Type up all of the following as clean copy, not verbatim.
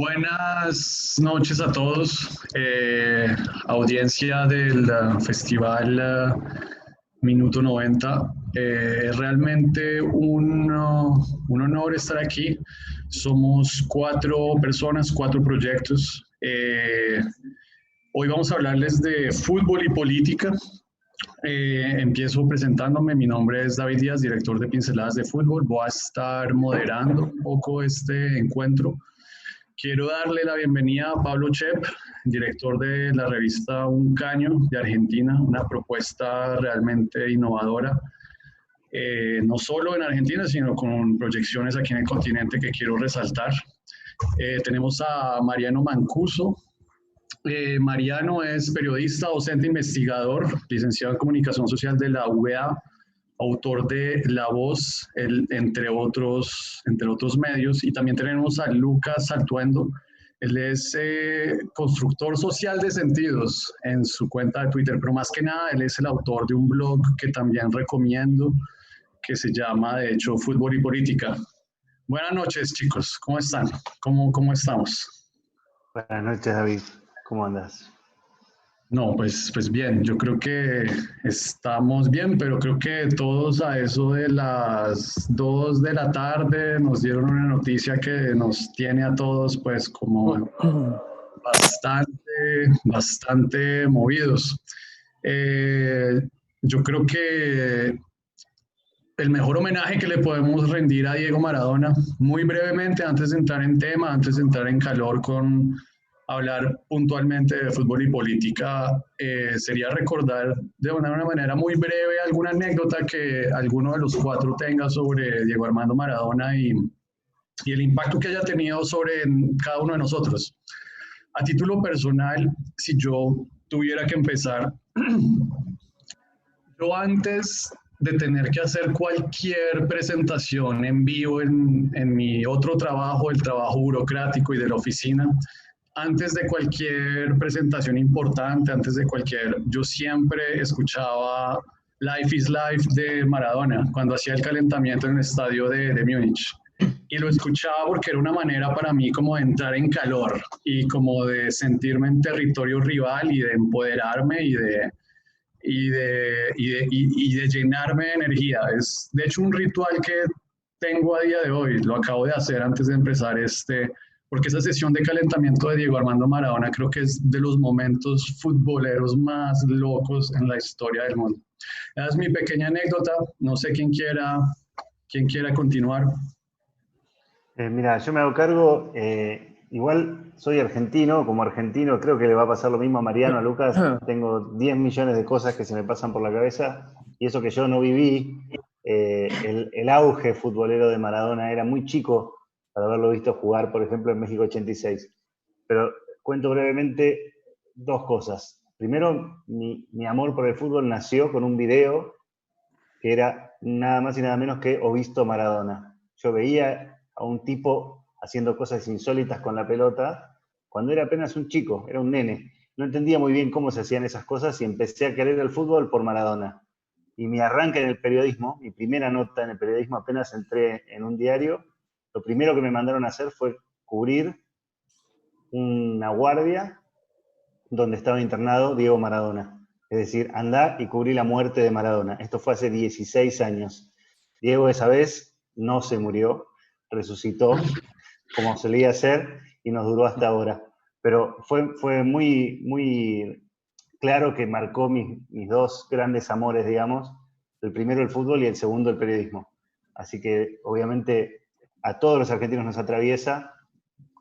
Buenas noches a todos, audiencia del Festival Minuto 90. Es realmente un honor estar aquí. Somos 4 personas, 4 proyectos. Hoy vamos a hablarles de fútbol y política. Empiezo presentándome. Mi nombre es David Díaz, director de Pinceladas de Fútbol. Voy a estar moderando un poco este encuentro. Quiero darle la bienvenida a Pablo Chep, director de la revista Un Caño de Argentina, una propuesta realmente innovadora, no solo en Argentina, sino con proyecciones aquí en el continente que quiero resaltar. Tenemos a Mariano Mancuso. Mariano es periodista, docente, investigador, licenciado en Comunicación Social de la UVA, autor de La Voz, entre otros medios. Y también tenemos a Lucas Saltuendo. Él es constructor social de sentidos en su cuenta de Twitter, pero más que nada él es el autor de un blog que también recomiendo, que se llama, de hecho, Fútbol y Política. Buenas noches, chicos. ¿Cómo están? ¿Cómo estamos? Buenas noches, David. ¿Cómo andas? No, pues bien, yo creo que estamos bien, pero creo que todos a eso de las 2 de la tarde nos dieron una noticia que nos tiene a todos pues como bastante movidos. Yo creo que el mejor homenaje que le podemos rendir a Diego Maradona, muy brevemente, antes de entrar en tema, antes de entrar en calor con hablar puntualmente de fútbol y política, sería recordar de una manera muy breve alguna anécdota que alguno de los 4 tenga sobre Diego Armando Maradona y el impacto que haya tenido sobre cada uno de nosotros. A título personal, si yo tuviera que empezar, yo antes de tener que hacer cualquier presentación en vivo en mi otro trabajo, el trabajo burocrático y de la oficina, antes de cualquier presentación importante, yo siempre escuchaba Life is Life de Maradona, cuando hacía el calentamiento en el estadio de Múnich. Y lo escuchaba porque era una manera para mí como de entrar en calor y como de sentirme en territorio rival y de empoderarme y de llenarme de energía. Es de hecho un ritual que tengo a día de hoy, lo acabo de hacer antes de empezar porque esa sesión de calentamiento de Diego Armando Maradona creo que es de los momentos futboleros más locos en la historia del mundo. Esa es mi pequeña anécdota, no sé quién quiera continuar. Mira, yo me hago cargo, igual soy argentino, como argentino creo que le va a pasar lo mismo a Mariano, a Lucas, tengo 10 millones de cosas que se me pasan por la cabeza, y eso que yo no viví, el auge futbolero de Maradona era muy chico para haberlo visto jugar, por ejemplo, en México 86. Pero cuento brevemente 2 cosas. Primero, mi amor por el fútbol nació con un video que era nada más y nada menos que O Visto Maradona. Yo veía a un tipo haciendo cosas insólitas con la pelota cuando era apenas un chico, era un nene. No entendía muy bien cómo se hacían esas cosas y empecé a querer el fútbol por Maradona. Y mi arranque en el periodismo, mi primera nota en el periodismo, apenas entré en un diario, lo primero que me mandaron a hacer fue cubrir una guardia donde estaba internado Diego Maradona. Es decir, andá y cubrí la muerte de Maradona. Esto fue hace 16 años. Diego esa vez no se murió, resucitó, como solía hacer, y nos duró hasta ahora. Pero fue muy claro que marcó mis 2 grandes amores, digamos. El primero el fútbol y el segundo el periodismo. Así que, obviamente, a todos los argentinos nos atraviesa.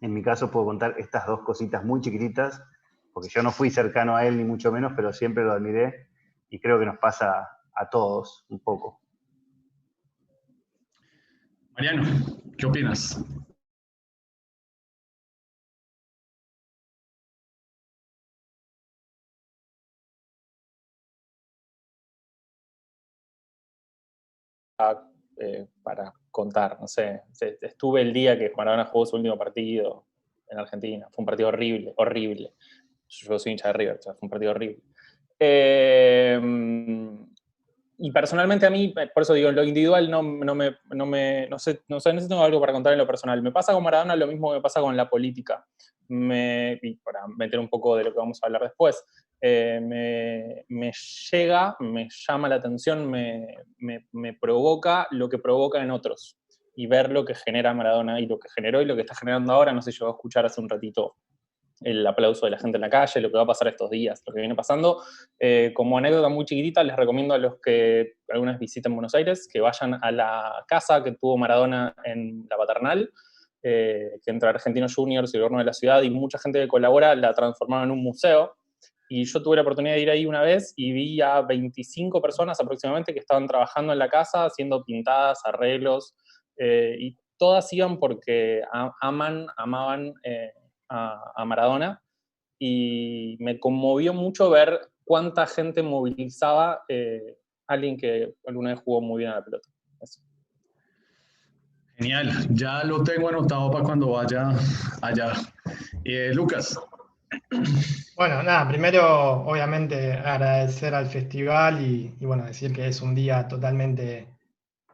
En mi caso puedo contar estas 2 cositas muy chiquititas, porque yo no fui cercano a él ni mucho menos, pero siempre lo admiré y creo que nos pasa a todos un poco. Mariano, ¿qué opinas? Para contar, no sé, estuve el día que Maradona jugó su último partido en Argentina, fue un partido horrible. Yo soy hincha de River, o sea, fue un partido horrible. Y personalmente a mí, por eso digo, en lo individual no sé si tengo algo para contar en lo personal. Me pasa con Maradona lo mismo que me pasa con la política. Y para meter un poco de lo que vamos a hablar después, me llama la atención, me provoca lo que provoca en otros. Y ver lo que genera Maradona y lo que generó y lo que está generando ahora. No sé, yo voy a escuchar hace un ratito el aplauso de la gente en la calle, lo que va a pasar estos días, lo que viene pasando. Como anécdota muy chiquitita, les recomiendo a los que alguna vez visiten Buenos Aires que vayan a la casa que tuvo Maradona en la Paternal, que entre Argentinos Juniors y el gobierno de la ciudad y mucha gente que colabora la transformaron en un museo. Y yo tuve la oportunidad de ir ahí una vez y vi a 25 personas aproximadamente que estaban trabajando en la casa, haciendo pintadas, arreglos, y todas iban porque amaban a Maradona, y me conmovió mucho ver cuánta gente movilizaba alguien que alguna vez jugó muy bien a la pelota. Eso. Genial, ya lo tengo anotado para cuando vaya allá. Lucas. Bueno, nada, primero obviamente agradecer al festival y bueno, decir que es un día totalmente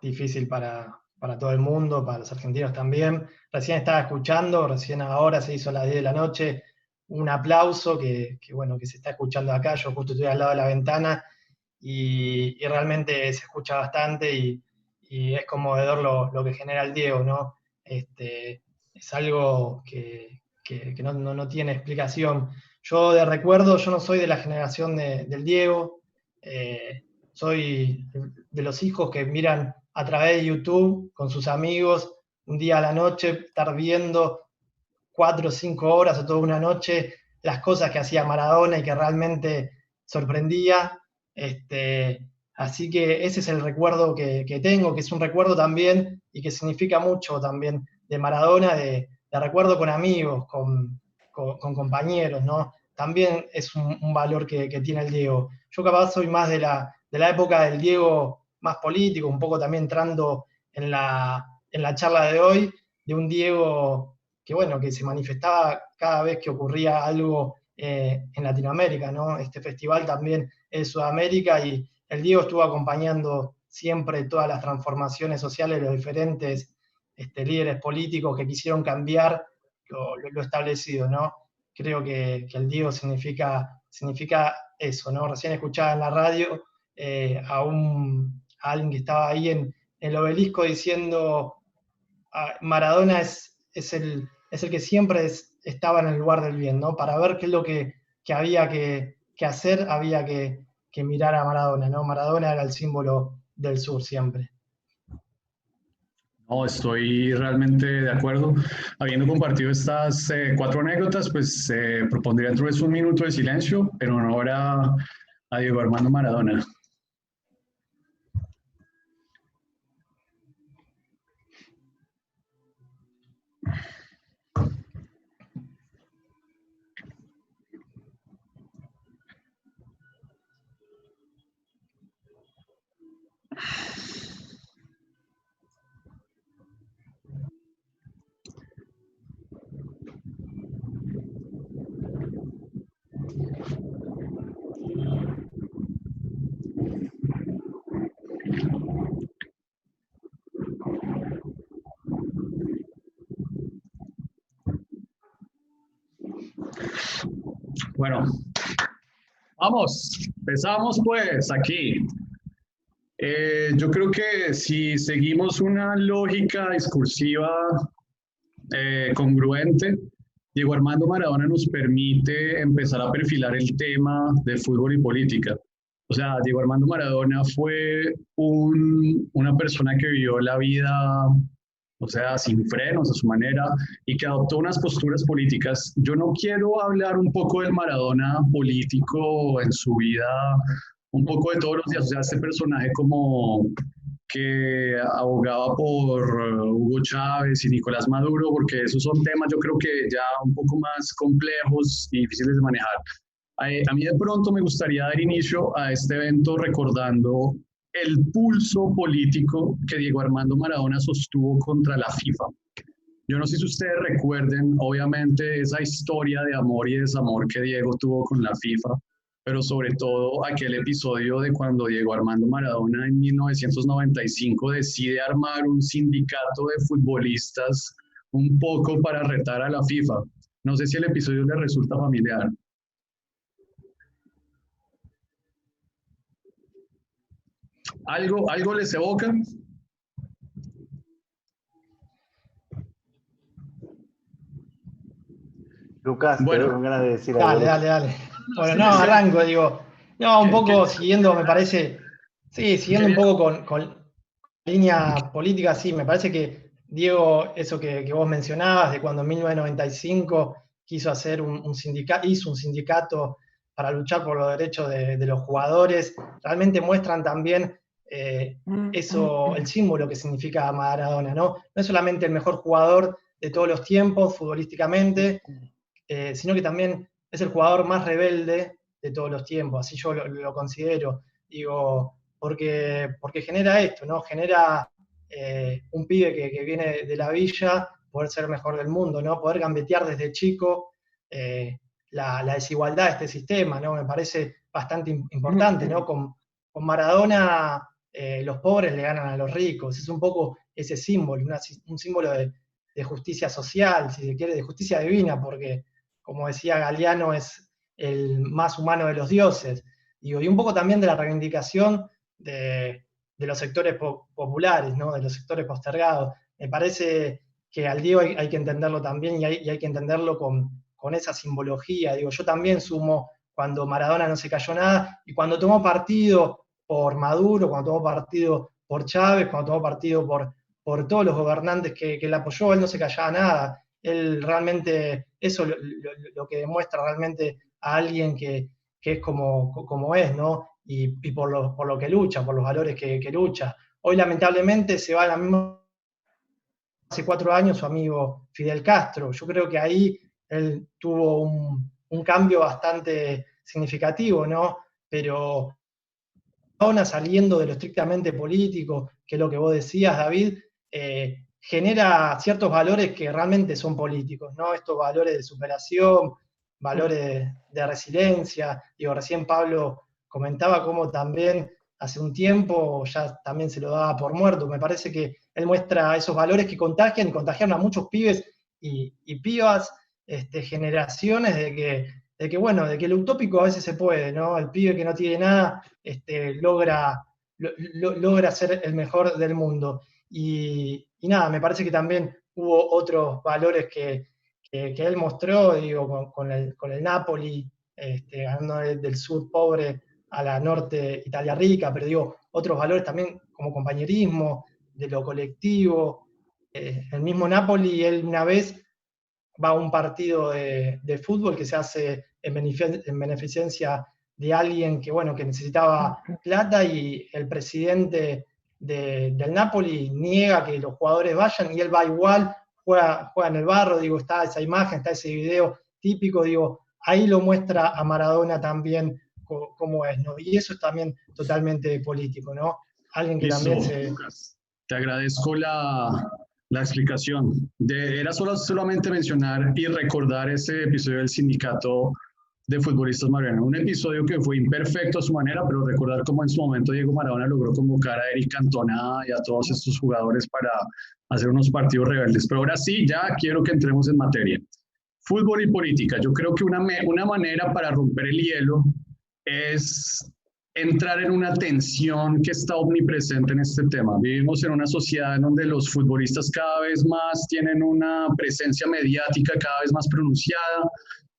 difícil para todo el mundo, para los argentinos también. Recién estaba escuchando, recién ahora se hizo a las 10 de la noche, un aplauso bueno, que se está escuchando acá, yo justo estoy al lado de la ventana y realmente se escucha bastante y es conmovedor lo que genera el Diego, ¿no? Es algo que no tiene explicación. Yo de recuerdo, yo no soy de la generación del Diego, soy de los hijos que miran a través de YouTube con sus amigos, un día a la noche, estar viendo 4 o 5 horas o toda una noche las cosas que hacía Maradona y que realmente sorprendía. Así que ese es el recuerdo que tengo, que es un recuerdo también y que significa mucho también de Maradona, de recuerdo con amigos, con compañeros, ¿no? También es un valor que tiene el Diego. Yo capaz soy más de la época del Diego más político, un poco también entrando en la charla de hoy, de un Diego que, bueno, que se manifestaba cada vez que ocurría algo en Latinoamérica, ¿no? Este festival también es Sudamérica y el Diego estuvo acompañando siempre todas las transformaciones sociales de los diferentes líderes políticos que quisieron cambiar lo establecido, ¿no? Creo que el Diego significa eso, ¿no? Recién escuchaba en la radio a alguien que estaba ahí en el obelisco diciendo Maradona es el que siempre estaba en el lugar del bien, ¿no? Para ver qué es lo que había que hacer, había que mirar a Maradona, ¿no? Maradona era el símbolo del sur siempre. No, estoy realmente de acuerdo. Habiendo compartido estas 4 anécdotas, pues propondría entonces un minuto de silencio en honor a Diego Armando Maradona. Bueno, vamos, empezamos pues aquí. Yo creo que si seguimos una lógica discursiva congruente, Diego Armando Maradona nos permite empezar a perfilar el tema de fútbol y política. O sea, Diego Armando Maradona fue una persona que vivió la vida, o sea, sin frenos a su manera, y que adoptó unas posturas políticas. Yo no quiero hablar un poco del Maradona político en su vida, un poco de todos los días, o sea, este personaje como que abogaba por Hugo Chávez y Nicolás Maduro, porque esos son temas yo creo que ya un poco más complejos y difíciles de manejar. A mí de pronto me gustaría dar inicio a este evento recordando el pulso político que Diego Armando Maradona sostuvo contra la FIFA. Yo no sé si ustedes recuerden, obviamente, esa historia de amor y desamor que Diego tuvo con la FIFA. pero sobre todo aquel episodio de cuando Diego Armando Maradona en 1995 decide armar un sindicato de futbolistas un poco para retar a la FIFA. No sé si el episodio le resulta familiar. ¿Algo les evoca? Lucas, Bueno, te veo con ganas de decir algo. Dale. Bueno, no, arranco, digo. No, un poco siguiendo, me parece. Sí, siguiendo un poco con línea política, sí, me parece que, Diego, eso que vos mencionabas, de cuando en 1995 quiso hacer hizo un sindicato para luchar por los derechos de los jugadores, realmente muestran también eso, el símbolo que significa Maradona, ¿no? No es solamente el mejor jugador de todos los tiempos, futbolísticamente, sino que también es el jugador más rebelde de todos los tiempos, así yo lo considero, digo, porque genera esto, ¿no? Genera un pibe que viene de la villa, poder ser el mejor del mundo, ¿no? Poder gambetear desde chico la desigualdad de este sistema, ¿no? Me parece bastante importante, ¿no? Con Maradona los pobres le ganan a los ricos, es un poco ese símbolo, un símbolo de justicia social, si se quiere, de justicia divina, porque, como decía Galeano, es el más humano de los dioses. Digo, y un poco también de la reivindicación de los sectores populares, ¿no? De los sectores postergados. Me parece que al Diego hay que entenderlo también y hay que entenderlo con esa simbología. Digo, yo también sumo cuando Maradona no se cayó nada y cuando tomó partido por Maduro, cuando tomó partido por Chávez, cuando tomó partido por todos los gobernantes que él apoyó, él no se callaba nada. Él realmente, eso lo que demuestra realmente a alguien que es como es, ¿no? Y por lo que lucha, por los valores que lucha. Hoy lamentablemente se va a la misma, hace 4 años, su amigo Fidel Castro. Yo creo que ahí él tuvo un cambio bastante significativo, ¿no? Pero ahora, saliendo de lo estrictamente político, que es lo que vos decías, David, genera ciertos valores que realmente son políticos, ¿no? Estos valores de superación, valores de resiliencia. Digo, recién Pablo comentaba cómo también hace un tiempo ya también se lo daba por muerto. Me parece que él muestra esos valores que contagiaron a muchos pibes y pibas, generaciones de que, bueno, de que lo utópico a veces se puede, ¿no? El pibe que no tiene nada logra ser el mejor del mundo. Y nada, me parece que también hubo otros valores que él mostró, digo, con el Napoli, ganando del sur pobre a la norte Italia rica, pero digo, otros valores también como compañerismo, de lo colectivo. El mismo Napoli, él una vez va a un partido de fútbol que se hace en beneficencia de alguien que, bueno, que necesitaba plata, y el presidente del Napoli niega que los jugadores vayan y él va igual, juega en el barro. Digo, está esa imagen, está ese video típico, digo, ahí lo muestra a Maradona también como es, ¿no? Y eso es también totalmente político, ¿no? Alguien que listo, también se... Lucas. Te agradezco la explicación. Era solamente mencionar y recordar ese episodio del sindicato de futbolistas Maradona. Un episodio que fue imperfecto a su manera, pero recordar cómo en su momento Diego Maradona logró convocar a Eric Cantona y a todos estos jugadores para hacer unos partidos rebeldes. Pero ahora sí, ya quiero que entremos en materia. Fútbol y política. Yo creo que una manera para romper el hielo es entrar en una tensión que está omnipresente en este tema. Vivimos en una sociedad en donde los futbolistas cada vez más tienen una presencia mediática cada vez más pronunciada,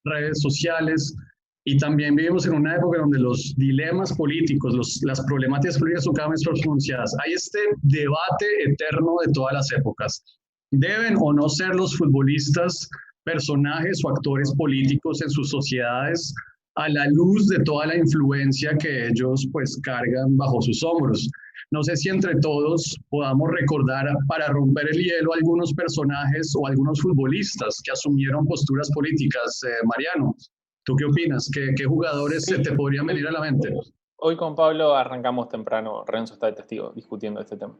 redes sociales, y también vivimos en una época donde los dilemas políticos, las problemáticas políticas son cada vez más pronunciadas. Hay este debate eterno de todas las épocas. ¿Deben o no ser los futbolistas personajes o actores políticos en sus sociedades a la luz de toda la influencia que ellos pues cargan bajo sus hombros? No sé si entre todos podamos recordar, para romper el hielo, algunos personajes o algunos futbolistas que asumieron posturas políticas. Mariano, ¿tú qué opinas? ¿Qué jugadores se te podrían venir a la mente? Hoy con Pablo arrancamos temprano, Renzo está de testigo discutiendo este tema.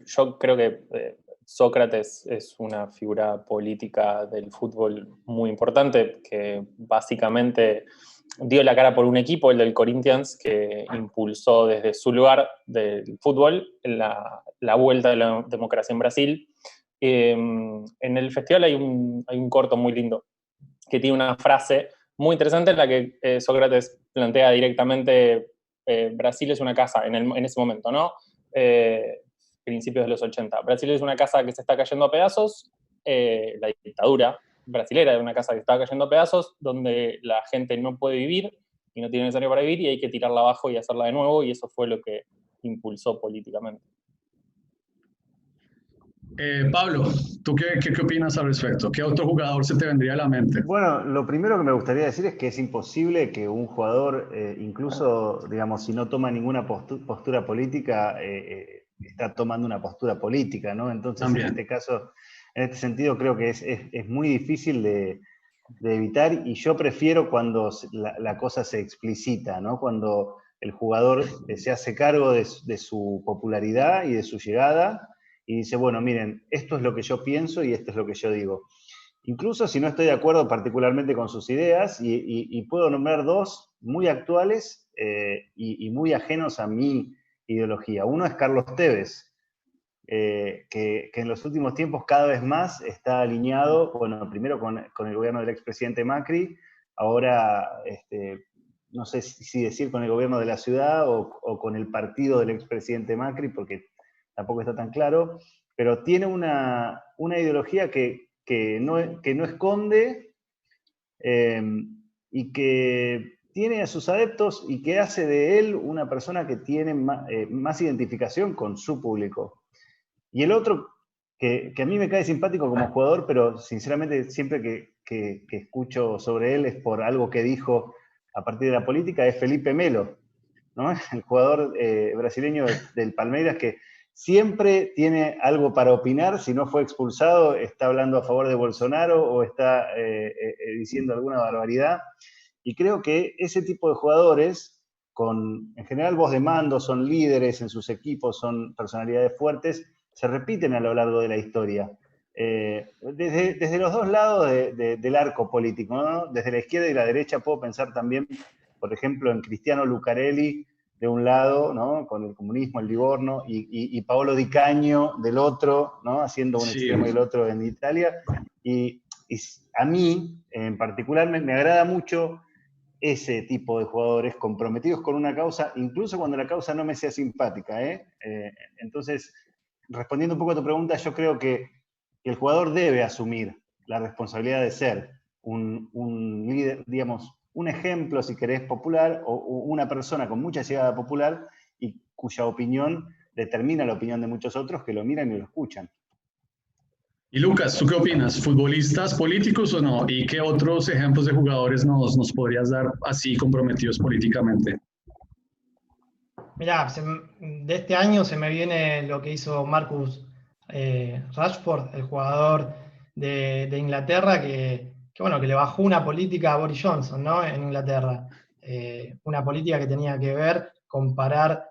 Yo creo que Sócrates es una figura política del fútbol muy importante, que básicamente dio la cara por un equipo, el del Corinthians, que impulsó desde su lugar del fútbol la vuelta de la democracia en Brasil. En el festival hay un corto muy lindo que tiene una frase muy interesante en la que Sócrates plantea directamente Brasil es una casa en ese momento, ¿no? Principios de los 80. Brasil es una casa que se está cayendo a pedazos, la dictadura brasilera es una casa que está cayendo a pedazos, donde la gente no puede vivir y no tiene necesario para vivir y hay que tirarla abajo y hacerla de nuevo, y eso fue lo que impulsó políticamente. Pablo, ¿tú qué opinas al respecto? ¿Qué otro jugador se te vendría a la mente? Bueno, lo primero que me gustaría decir es que es imposible que un jugador, incluso, digamos, si no toma ninguna postura política, está tomando una postura política, ¿no? Entonces, También. en este caso, en este sentido, creo que es muy difícil de evitar, y yo prefiero cuando la cosa se explicita, ¿no? Cuando el jugador se hace cargo de su popularidad y de su llegada, y dice, bueno, miren, esto es lo que yo pienso y esto es lo que yo digo. Incluso si no estoy de acuerdo particularmente con sus ideas, y puedo nombrar dos muy actuales y muy ajenos a mi ideología. Uno es Carlos Tevez, que en los últimos tiempos cada vez más está alineado, bueno, primero con el gobierno del expresidente Macri, ahora no sé si decir con el gobierno de la ciudad o con el partido del expresidente Macri, porque tampoco está tan claro, pero tiene una ideología que no esconde, y que tiene a sus adeptos y que hace de él una persona que tiene más identificación con su público. Y el otro, que a mí me cae simpático como jugador, pero sinceramente siempre que escucho sobre él es por algo que dijo a partir de la política, es Felipe Melo, ¿no? El jugador brasileño del Palmeiras, que siempre tiene algo para opinar. Si no fue expulsado, está hablando a favor de Bolsonaro o está diciendo alguna barbaridad. Y creo que ese tipo de jugadores, en general voz de mando, son líderes en sus equipos, son personalidades fuertes, se repiten a lo largo de la historia. Desde los dos lados del arco político, ¿no? Desde la izquierda y la derecha puedo pensar también, por ejemplo, en Cristiano Lucarelli de un lado, ¿no? Con el comunismo, el Livorno, y Paolo Di Canio del otro, ¿no? Haciendo un extremo y el otro en Italia. Y a mí, en particular, me agrada mucho ese tipo de jugadores comprometidos con una causa, incluso cuando la causa no me sea simpática, ¿eh? Entonces, respondiendo un poco a tu pregunta, yo creo que el jugador debe asumir la responsabilidad de ser un líder, digamos, un ejemplo, si querés, popular, o una persona con mucha llegada popular y cuya opinión determina la opinión de muchos otros que lo miran y lo escuchan. Y Lucas, ¿tú qué opinas? ¿Futbolistas políticos o no? ¿Y qué otros ejemplos de jugadores nos podrías dar así comprometidos políticamente? Mirá, de este año se me viene lo que hizo Marcus Rashford, el jugador de Inglaterra, que le bajó una política a Boris Johnson, ¿no? En Inglaterra. Una política que tenía que ver con parar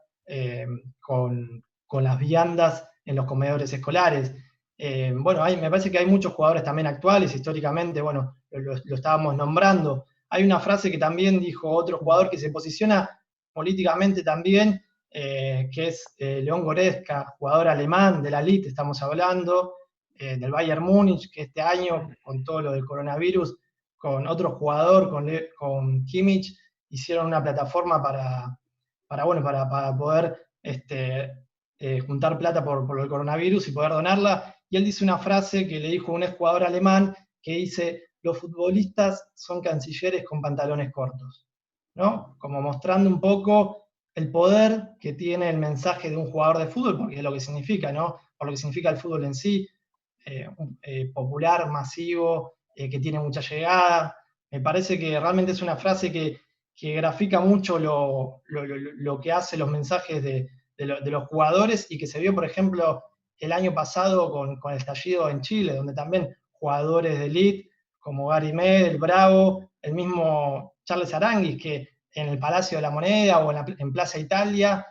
con las viandas en los comedores escolares. Me parece que hay muchos jugadores también actuales, históricamente, lo estábamos nombrando. Hay una frase que también dijo otro jugador que se posiciona políticamente también, que es León Goretzka, jugador alemán de la Elite, estamos hablando, del Bayern Múnich, que este año, con todo lo del coronavirus, con otro jugador, con Kimmich, hicieron una plataforma para poder juntar plata por el coronavirus y poder donarla. Y él dice una frase que le dijo un exjugador alemán, que dice: los futbolistas son cancilleres con pantalones cortos, ¿no? Como mostrando un poco el poder que tiene el mensaje de un jugador de fútbol, porque es lo que significa, ¿no? Por lo que significa el fútbol en sí, popular, masivo, que tiene mucha llegada. Me parece que realmente es una frase que grafica mucho lo que hace los mensajes de los jugadores, y que se vio, por ejemplo, el año pasado con el estallido en Chile, donde también jugadores de elite como Gary Medel, Bravo, el mismo Charles Aranguis, que en el Palacio de la Moneda o en Plaza Italia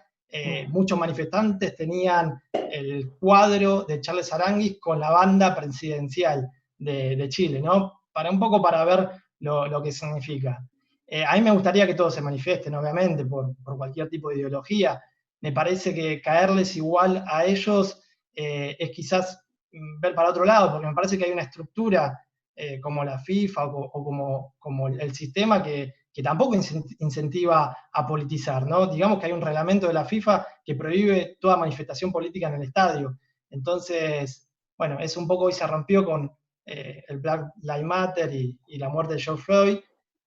muchos manifestantes tenían el cuadro de Charles Aranguis con la banda presidencial de Chile, ¿no? Un poco para ver lo que significa. A mí me gustaría que todos se manifiesten, obviamente, por cualquier tipo de ideología. Me parece que caerles igual a ellos es quizás ver para otro lado, porque me parece que hay una estructura como la FIFA o como el sistema que tampoco incentiva a politizar, ¿no? Digamos que hay un reglamento de la FIFA que prohíbe toda manifestación política en el estadio. Entonces, bueno, eso un poco hoy se rompió con el Black Lives Matter y la muerte de George Floyd,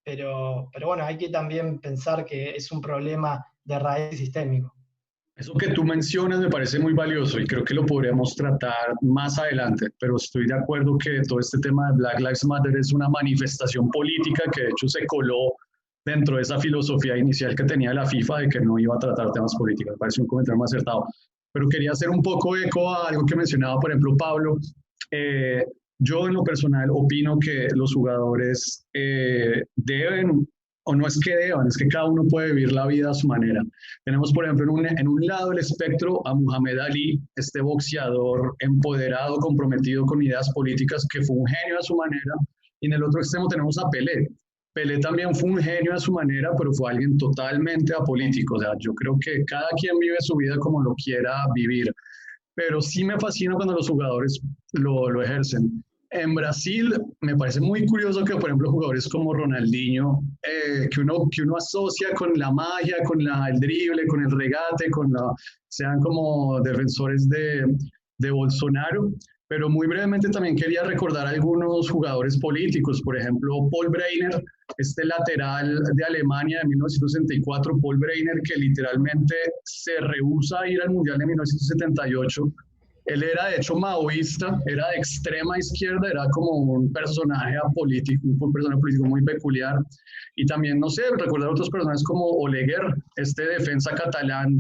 pero bueno, hay que también pensar que es un problema de raíz sistémico. Eso que tú mencionas me parece muy valioso y creo que lo podríamos tratar más adelante, pero estoy de acuerdo que todo este tema de Black Lives Matter es una manifestación política que de hecho se coló dentro de esa filosofía inicial que tenía la FIFA de que no iba a tratar temas políticos. Me parece un comentario más acertado. Pero quería hacer un poco eco a algo que mencionaba, por ejemplo, Pablo. Yo en lo personal opino que los jugadores deben, o no es que deban, es que cada uno puede vivir la vida a su manera. Tenemos, por ejemplo, en un lado del espectro a Muhammad Ali, este boxeador empoderado, comprometido con ideas políticas, que fue un genio a su manera, y en el otro extremo tenemos a Pelé. Pelé también fue un genio a su manera, pero fue alguien totalmente apolítico. O sea, yo creo que cada quien vive su vida como lo quiera vivir, pero sí me fascina cuando los jugadores lo ejercen. En Brasil me parece muy curioso que, por ejemplo, jugadores como Ronaldinho, que uno asocia con la magia, con el drible, con el regate, sean como defensores de Bolsonaro. Pero muy brevemente también quería recordar a algunos jugadores políticos, por ejemplo, Paul Breitner, este lateral de Alemania de 1964, Paul Breitner, que literalmente se rehúsa a ir al Mundial de 1978. Él era de hecho maoísta, era de extrema izquierda, era como un personaje político muy peculiar. Y también, no sé, recordar otros personajes como Oleguer, este defensa catalán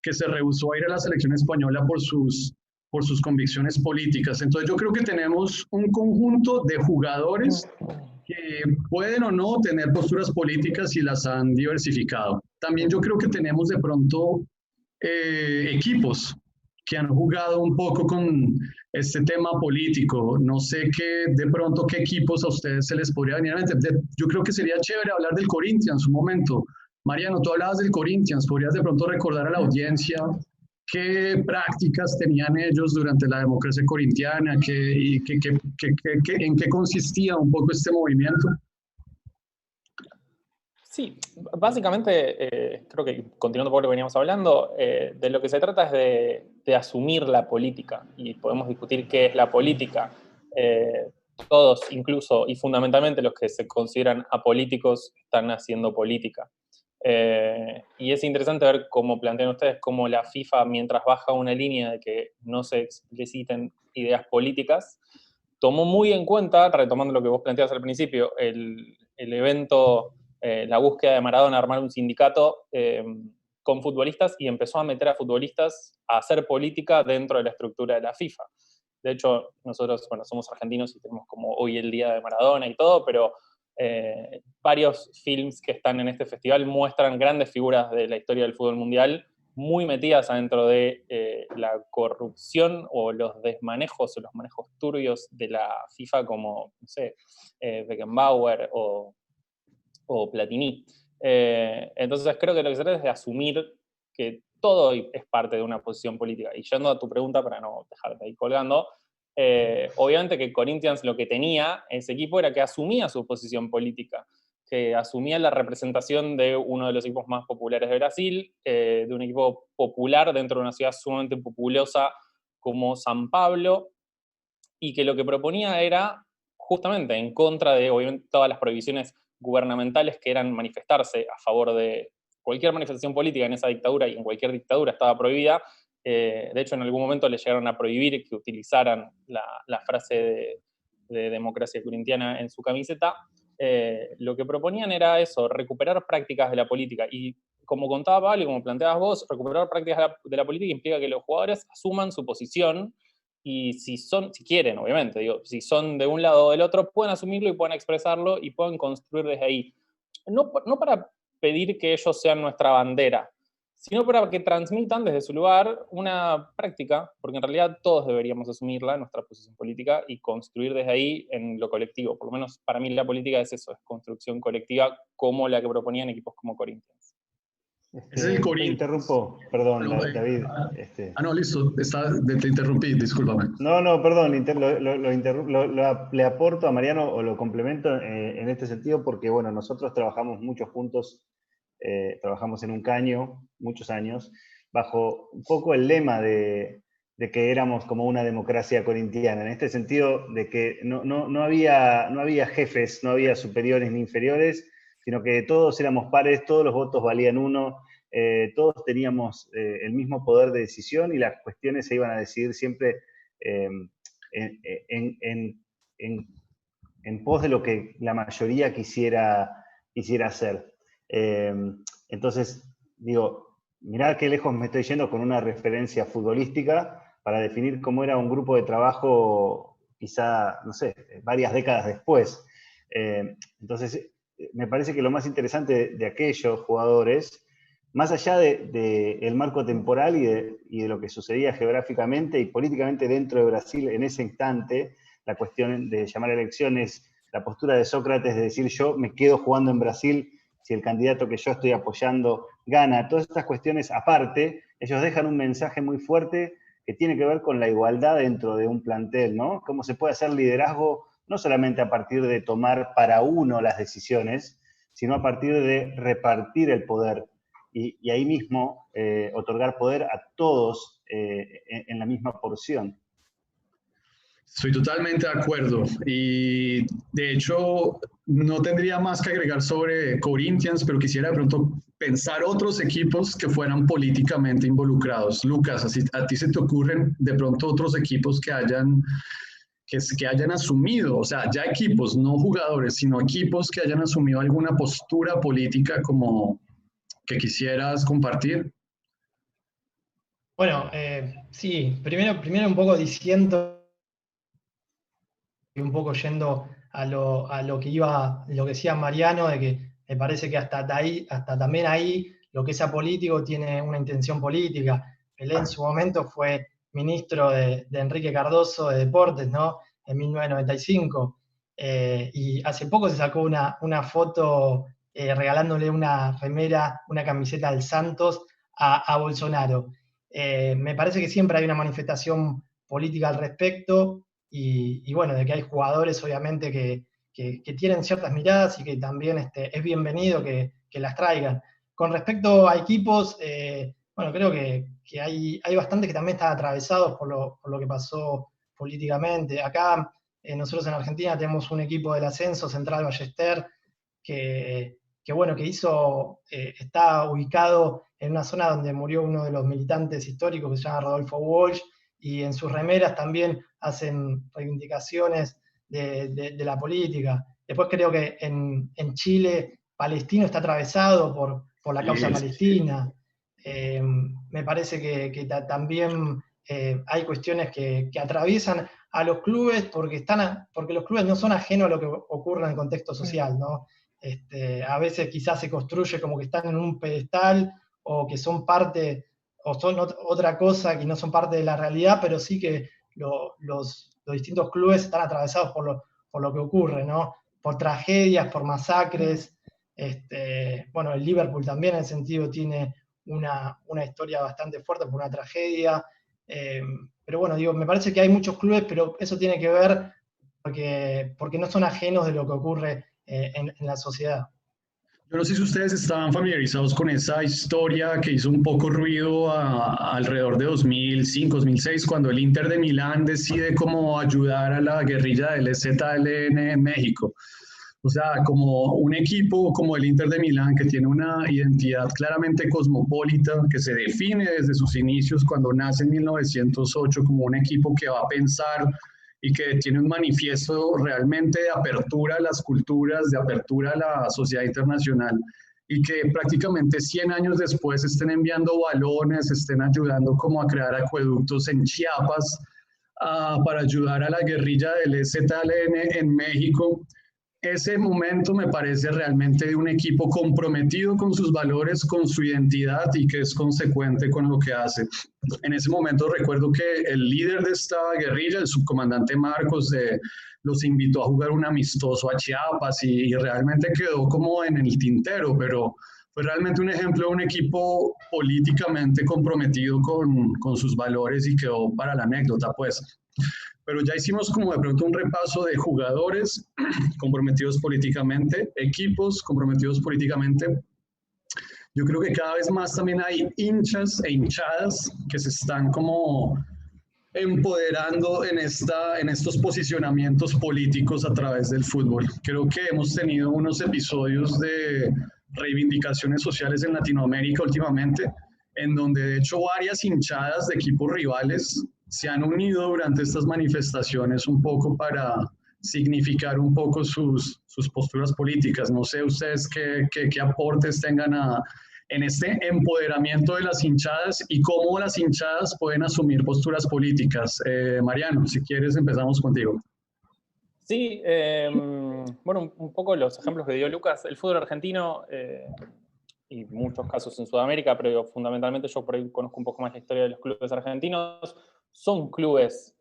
que se rehusó a ir a la selección española por sus convicciones políticas. Entonces yo creo que tenemos un conjunto de jugadores que pueden o no tener posturas políticas y las han diversificado. También yo creo que tenemos de pronto equipos que han jugado un poco con este tema político. No sé de pronto qué equipos a ustedes se les podría venir a mente. Yo creo que sería chévere hablar del Corinthians un momento. Mariano, tú hablabas del Corinthians, ¿podrías de pronto recordar a la audiencia qué prácticas tenían ellos durante la democracia corintiana, en qué consistía un poco este movimiento? Sí, básicamente, creo que continuando por lo que veníamos hablando, de lo que se trata es de asumir la política, y podemos discutir qué es la política. Todos, incluso y fundamentalmente los que se consideran apolíticos, están haciendo política. Y es interesante ver cómo plantean ustedes cómo la FIFA, mientras baja una línea de que no se expliciten ideas políticas, tomó muy en cuenta, retomando lo que vos planteabas al principio, el evento, la búsqueda de Maradona, armar un sindicato con futbolistas, y empezó a meter a futbolistas a hacer política dentro de la estructura de la FIFA. De hecho, nosotros, bueno, somos argentinos y tenemos como hoy el Día de Maradona y todo, pero varios films que están en este festival muestran grandes figuras de la historia del fútbol mundial muy metidas adentro de la corrupción o los desmanejos o los manejos turbios de la FIFA, como, no sé, Beckenbauer o Platini. Entonces creo que lo que se trata es de asumir que todo es parte de una posición política. Y yendo a tu pregunta, para no dejarte ahí colgando, obviamente que Corinthians lo que tenía ese equipo era que asumía su posición política, que asumía la representación de uno de los equipos más populares de Brasil, de un equipo popular dentro de una ciudad sumamente populosa como San Pablo, y que lo que proponía era justamente en contra de, obviamente, todas las prohibiciones gubernamentales que eran manifestarse a favor de cualquier manifestación política en esa dictadura, y en cualquier dictadura estaba prohibida. De hecho, en algún momento le llegaron a prohibir que utilizaran la frase de democracia corintiana en su camiseta. Lo que proponían era eso, recuperar prácticas de la política. Y como contaba Pablo y como planteabas vos, recuperar prácticas de la política implica que los jugadores asuman su posición, y si quieren, obviamente, digo, si son de un lado o del otro, pueden asumirlo y pueden expresarlo y pueden construir desde ahí. No para pedir que ellos sean nuestra bandera, sino para que transmitan desde su lugar una práctica, porque en realidad todos deberíamos asumirla, nuestra posición política, y construir desde ahí en lo colectivo. Por lo menos para mí la política es eso, es construcción colectiva como la que proponían equipos como Corinthians. Ese es el Te Corinthians. interrumpo, perdón, No, David. no, listo, te interrumpí, discúlpame. No, perdón, le aporto a Mariano o lo complemento en este sentido porque, bueno, nosotros trabajamos mucho juntos, trabajamos en un caño muchos años, bajo un poco el lema de que éramos como una democracia corintiana, en este sentido de que no había jefes, no había superiores ni inferiores, sino que todos éramos pares, todos los votos valían uno, todos teníamos el mismo poder de decisión y las cuestiones se iban a decidir siempre en pos de lo que la mayoría quisiera hacer. Entonces, digo, mirá qué lejos me estoy yendo con una referencia futbolística para definir cómo era un grupo de trabajo quizá, no sé, varias décadas después. Entonces, me parece que lo más interesante de aquellos jugadores, más allá del marco temporal y de lo que sucedía geográficamente y políticamente dentro de Brasil en ese instante, la cuestión de llamar a elecciones, la postura de Sócrates de decir yo me quedo jugando en Brasil si el candidato que yo estoy apoyando gana, todas estas cuestiones aparte, ellos dejan un mensaje muy fuerte que tiene que ver con la igualdad dentro de un plantel, ¿no? Cómo se puede hacer liderazgo no solamente a partir de tomar para uno las decisiones, sino a partir de repartir el poder y ahí mismo otorgar poder a todos en la misma porción. Estoy totalmente de acuerdo y de hecho no tendría más que agregar sobre Corinthians, pero quisiera de pronto pensar otros equipos que fueran políticamente involucrados. Lucas, ¿a ti se te ocurren de pronto otros equipos que hayan asumido, o sea, ya equipos, no jugadores, sino equipos que hayan asumido alguna postura política como que quisieras compartir? Bueno, sí, primero un poco diciendo y un poco yendo a lo que decía Mariano, de que me parece que hasta también ahí lo que es apolítico tiene una intención política. Pelé en su momento fue ministro de Enrique Cardoso de Deportes, ¿no? En 1995. Y hace poco se sacó una foto regalándole una remera, una camiseta del Santos a Bolsonaro. Me parece que siempre hay una manifestación política al respecto. Y bueno, de que hay jugadores obviamente que tienen ciertas miradas y que también es bienvenido que las traigan. Con respecto a equipos, bueno, creo que hay bastantes que también están atravesados por lo que pasó políticamente. Acá nosotros en Argentina tenemos un equipo del ascenso, Central Ballester, que bueno, que está ubicado en una zona donde murió uno de los militantes históricos que se llama Rodolfo Walsh, y en sus remeras también hacen reivindicaciones de la política. Después creo que en Chile, Palestino está atravesado por la causa palestina. Me parece que también hay cuestiones que atraviesan a los clubes porque los clubes no son ajenos a lo que ocurre en el contexto social, ¿no? A veces quizás se construye como que están en un pedestal o que son parte o son otra cosa que no son parte de la realidad, pero sí que los distintos clubes están atravesados por lo que ocurre, ¿no? Por tragedias, por masacres. Bueno, el Liverpool también en ese sentido tiene una historia bastante fuerte por una tragedia. Pero bueno, digo, me parece que hay muchos clubes, pero eso tiene que ver porque no son ajenos de lo que ocurre en la sociedad. Yo no sé si ustedes estaban familiarizados con esa historia que hizo un poco ruido alrededor de 2005, 2006, cuando el Inter de Milán decide cómo ayudar a la guerrilla del EZLN en México. O sea, como un equipo como el Inter de Milán, que tiene una identidad claramente cosmopolita, que se define desde sus inicios cuando nace en 1908 como un equipo que va a pensar y que tiene un manifiesto realmente de apertura a las culturas, de apertura a la sociedad internacional, y que prácticamente 100 años después estén enviando balones, estén ayudando como a crear acueductos en Chiapas para ayudar a la guerrilla del EZLN en México. ese momento me parece realmente de un equipo comprometido con sus valores, con su identidad y que es consecuente con lo que hace. En ese momento recuerdo que el líder de esta guerrilla, el subcomandante Marcos, los invitó a jugar un amistoso a Chiapas y realmente quedó como en el tintero, pero fue realmente un ejemplo de un equipo políticamente comprometido con sus valores y quedó para la anécdota, pues. Pero ya hicimos como de pronto un repaso de jugadores comprometidos políticamente, equipos comprometidos políticamente. Yo creo que cada vez más también hay hinchas e hinchadas que se están como empoderando en estos posicionamientos políticos a través del fútbol. Creo que hemos tenido unos episodios de reivindicaciones sociales en Latinoamérica últimamente, en donde de hecho varias hinchadas de equipos rivales se han unido durante estas manifestaciones un poco para significar un poco sus posturas políticas. No sé ustedes qué aportes tengan en este empoderamiento de las hinchadas y cómo las hinchadas pueden asumir posturas políticas. Mariano, si quieres empezamos contigo. Sí, bueno, un poco los ejemplos que dio Lucas. El fútbol argentino, y muchos casos en Sudamérica, pero fundamentalmente yo por ahí conozco un poco más la historia de los clubes argentinos, son clubes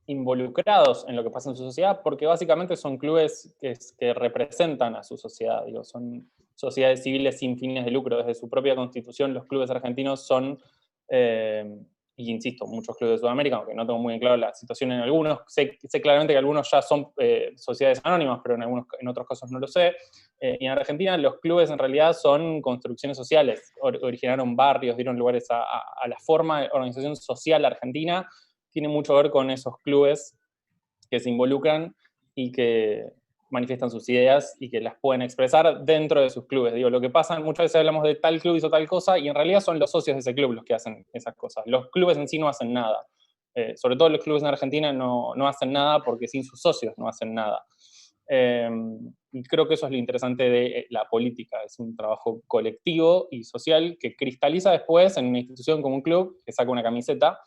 involucrados en lo que pasa en su sociedad, porque básicamente son clubes que representan a su sociedad, digo, son sociedades civiles sin fines de lucro. Desde su propia constitución, los clubes argentinos son, y insisto, muchos clubes de Sudamérica, aunque no tengo muy en claro la situación en algunos, sé claramente que algunos ya son sociedades anónimas, pero en otros casos no lo sé. Y en Argentina los clubes en realidad son construcciones sociales, originaron barrios, dieron lugares a la forma de organización social argentina. Tiene mucho que ver con esos clubes que se involucran y que manifiestan sus ideas y que las pueden expresar dentro de sus clubes. Digo, lo que pasa, muchas veces hablamos de tal club hizo tal cosa y en realidad son los socios de ese club los que hacen esas cosas. Los clubes en sí no hacen nada. Sobre todo los clubes en Argentina no hacen nada porque sin sus socios no hacen nada. Y creo que eso es lo interesante de la política. Es un trabajo colectivo y social que cristaliza después en una institución como un club que saca una camiseta,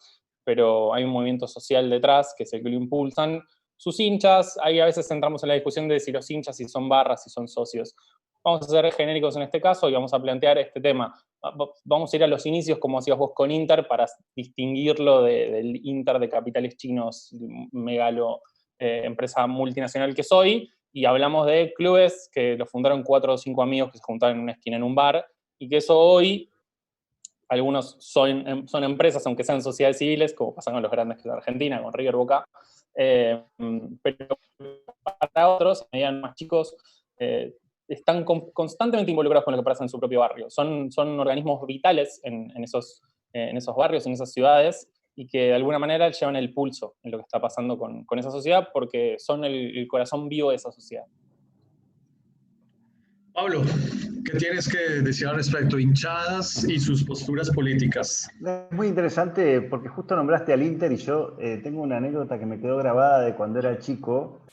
pero hay un movimiento social detrás que es el que lo impulsan. Sus hinchas, ahí a veces entramos en la discusión de si los hinchas, si son barras, si son socios. Vamos a ser genéricos en este caso y vamos a plantear este tema. Vamos a ir a los inicios, como hacías vos con Inter, para distinguirlo del Inter de capitales chinos, megalo, empresa multinacional que soy, y hablamos de clubes que lo fundaron 4 o 5 amigos que se juntaron en una esquina en un bar, y que eso hoy, algunos son empresas, aunque sean sociedades civiles, como pasan con los grandes que es Argentina, con River, Boca, pero para otros, medianos más chicos, están constantemente involucrados con lo que pasa en su propio barrio. Son organismos vitales en esos barrios, en esas ciudades, y que de alguna manera llevan el pulso en lo que está pasando con esa sociedad, porque son el corazón vivo de esa sociedad. Pablo, ¿qué tienes que decir al respecto? Hinchadas y sus posturas políticas. Es muy interesante porque justo nombraste al Inter y yo tengo una anécdota que me quedó grabada de cuando era chico,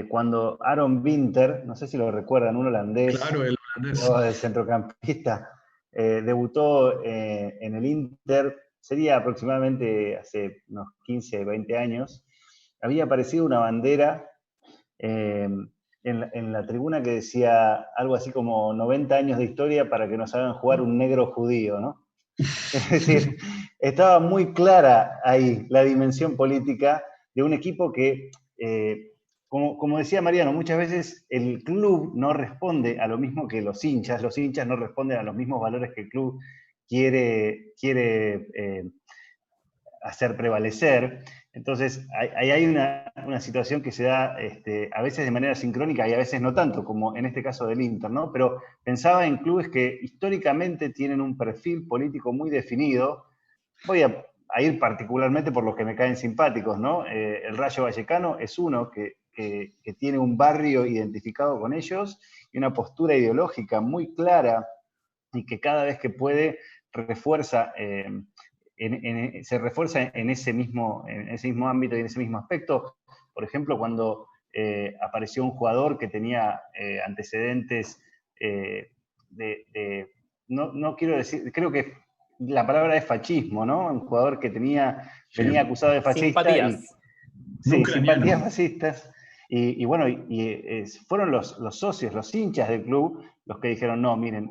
cuando Aaron Winter, no sé si lo recuerdan, un holandés, claro, el holandés, el centrocampista, debutó en el Inter, sería aproximadamente hace unos 15, 20 años. Había aparecido una bandera en la tribuna que decía algo así como 90 años de historia para que nos hagan jugar un negro judío, ¿no? Es decir, estaba muy clara ahí la dimensión política de un equipo que, como decía Mariano, muchas veces el club no responde a lo mismo que los hinchas no responden a los mismos valores que el club quiere hacer prevalecer. Entonces, ahí hay una situación que se da a veces de manera sincrónica y a veces no tanto, como en este caso del Inter, ¿no? Pero pensaba en clubes que históricamente tienen un perfil político muy definido. Voy a ir particularmente por los que me caen simpáticos, ¿no? El Rayo Vallecano es uno que tiene un barrio identificado con ellos y una postura ideológica muy clara y que cada vez que puede refuerza... se refuerza en ese mismo ámbito y en ese mismo aspecto. Por ejemplo, cuando apareció un jugador que tenía antecedentes no quiero decir, creo que la palabra es fascismo, ¿no? Un jugador que venía acusado de fascista. Simpatías. Sí, simpatías fascistas. Y bueno, fueron los socios, los hinchas del club, los que dijeron, no, miren,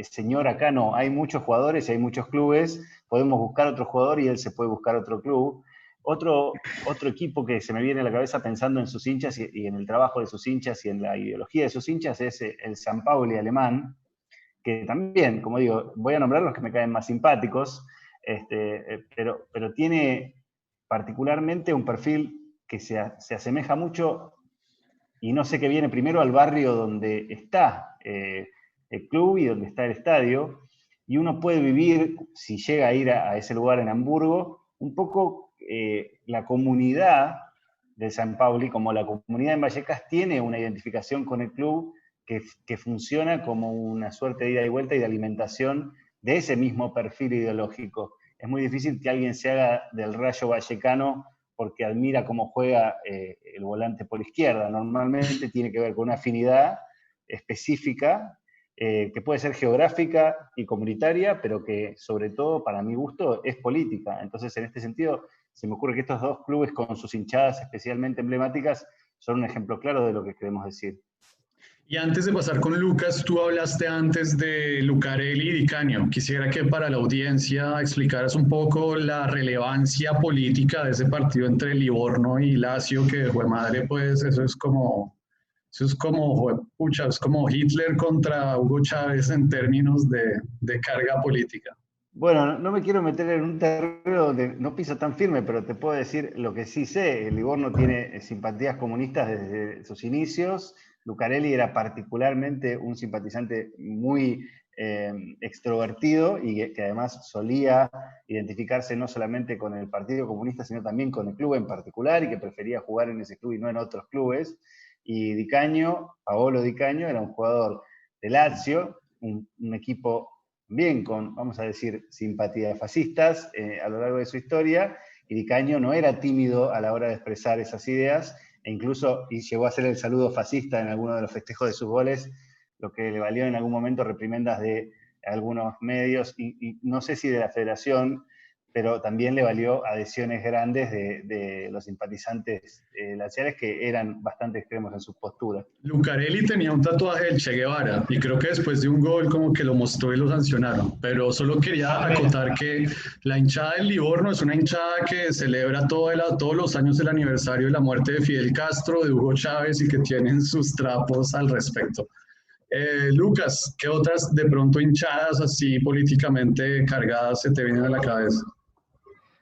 señor acá no, hay muchos jugadores y hay muchos clubes, podemos buscar otro jugador y él se puede buscar otro club. Otro equipo que se me viene a la cabeza pensando en sus hinchas y en el trabajo de sus hinchas y en la ideología de sus hinchas es el San Pauli alemán, que también, como digo, voy a nombrar los que me caen más simpáticos, pero tiene particularmente un perfil que se asemeja mucho, y no sé qué viene primero, al barrio donde está el club y donde está el estadio, y uno puede vivir, si llega a ir a ese lugar en Hamburgo, un poco la comunidad de San Pauli, como la comunidad en Vallecas, tiene una identificación con el club que funciona como una suerte de ida y vuelta y de alimentación de ese mismo perfil ideológico. Es muy difícil que alguien se haga del Rayo Vallecano porque admira cómo juega el volante por izquierda. Normalmente tiene que ver con una afinidad específica que puede ser geográfica y comunitaria, pero que sobre todo, para mi gusto, es política. Entonces, en este sentido, se me ocurre que estos dos clubes con sus hinchadas especialmente emblemáticas son un ejemplo claro de lo que queremos decir. Y antes de pasar con Lucas, tú hablaste antes de Lucarelli y Di Canio. Quisiera que para la audiencia explicaras un poco la relevancia política de ese partido entre Livorno y Lazio, que fue madre, pues eso es como pucha, es como Hitler contra Hugo Chávez en términos de carga política. Bueno, no me quiero meter en un terreno donde no piso tan firme, pero te puedo decir lo que sí sé. El Livorno tiene simpatías comunistas desde sus inicios. Lucarelli era particularmente un simpatizante muy extrovertido y que además solía identificarse no solamente con el Partido Comunista, sino también con el club en particular y que prefería jugar en ese club y no en otros clubes. Y Di Canio, Paolo Di Canio, era un jugador de Lazio, un equipo bien con, vamos a decir, simpatías fascistas a lo largo de su historia, y Di Canio no era tímido a la hora de expresar esas ideas, e incluso llegó a hacer el saludo fascista en alguno de los festejos de sus goles, lo que le valió en algún momento reprimendas de algunos medios, y no sé si de la federación, pero también le valió adhesiones grandes de los simpatizantes laziales que eran bastante extremos en sus posturas. Lucarelli tenía un tatuaje del Che Guevara y creo que después de un gol como que lo mostró y lo sancionaron, pero solo quería acotar que la hinchada del Livorno es una hinchada que celebra todos los años el aniversario de la muerte de Fidel Castro, de Hugo Chávez y que tienen sus trapos al respecto. Lucas, ¿qué otras de pronto hinchadas así políticamente cargadas se te vienen a la cabeza?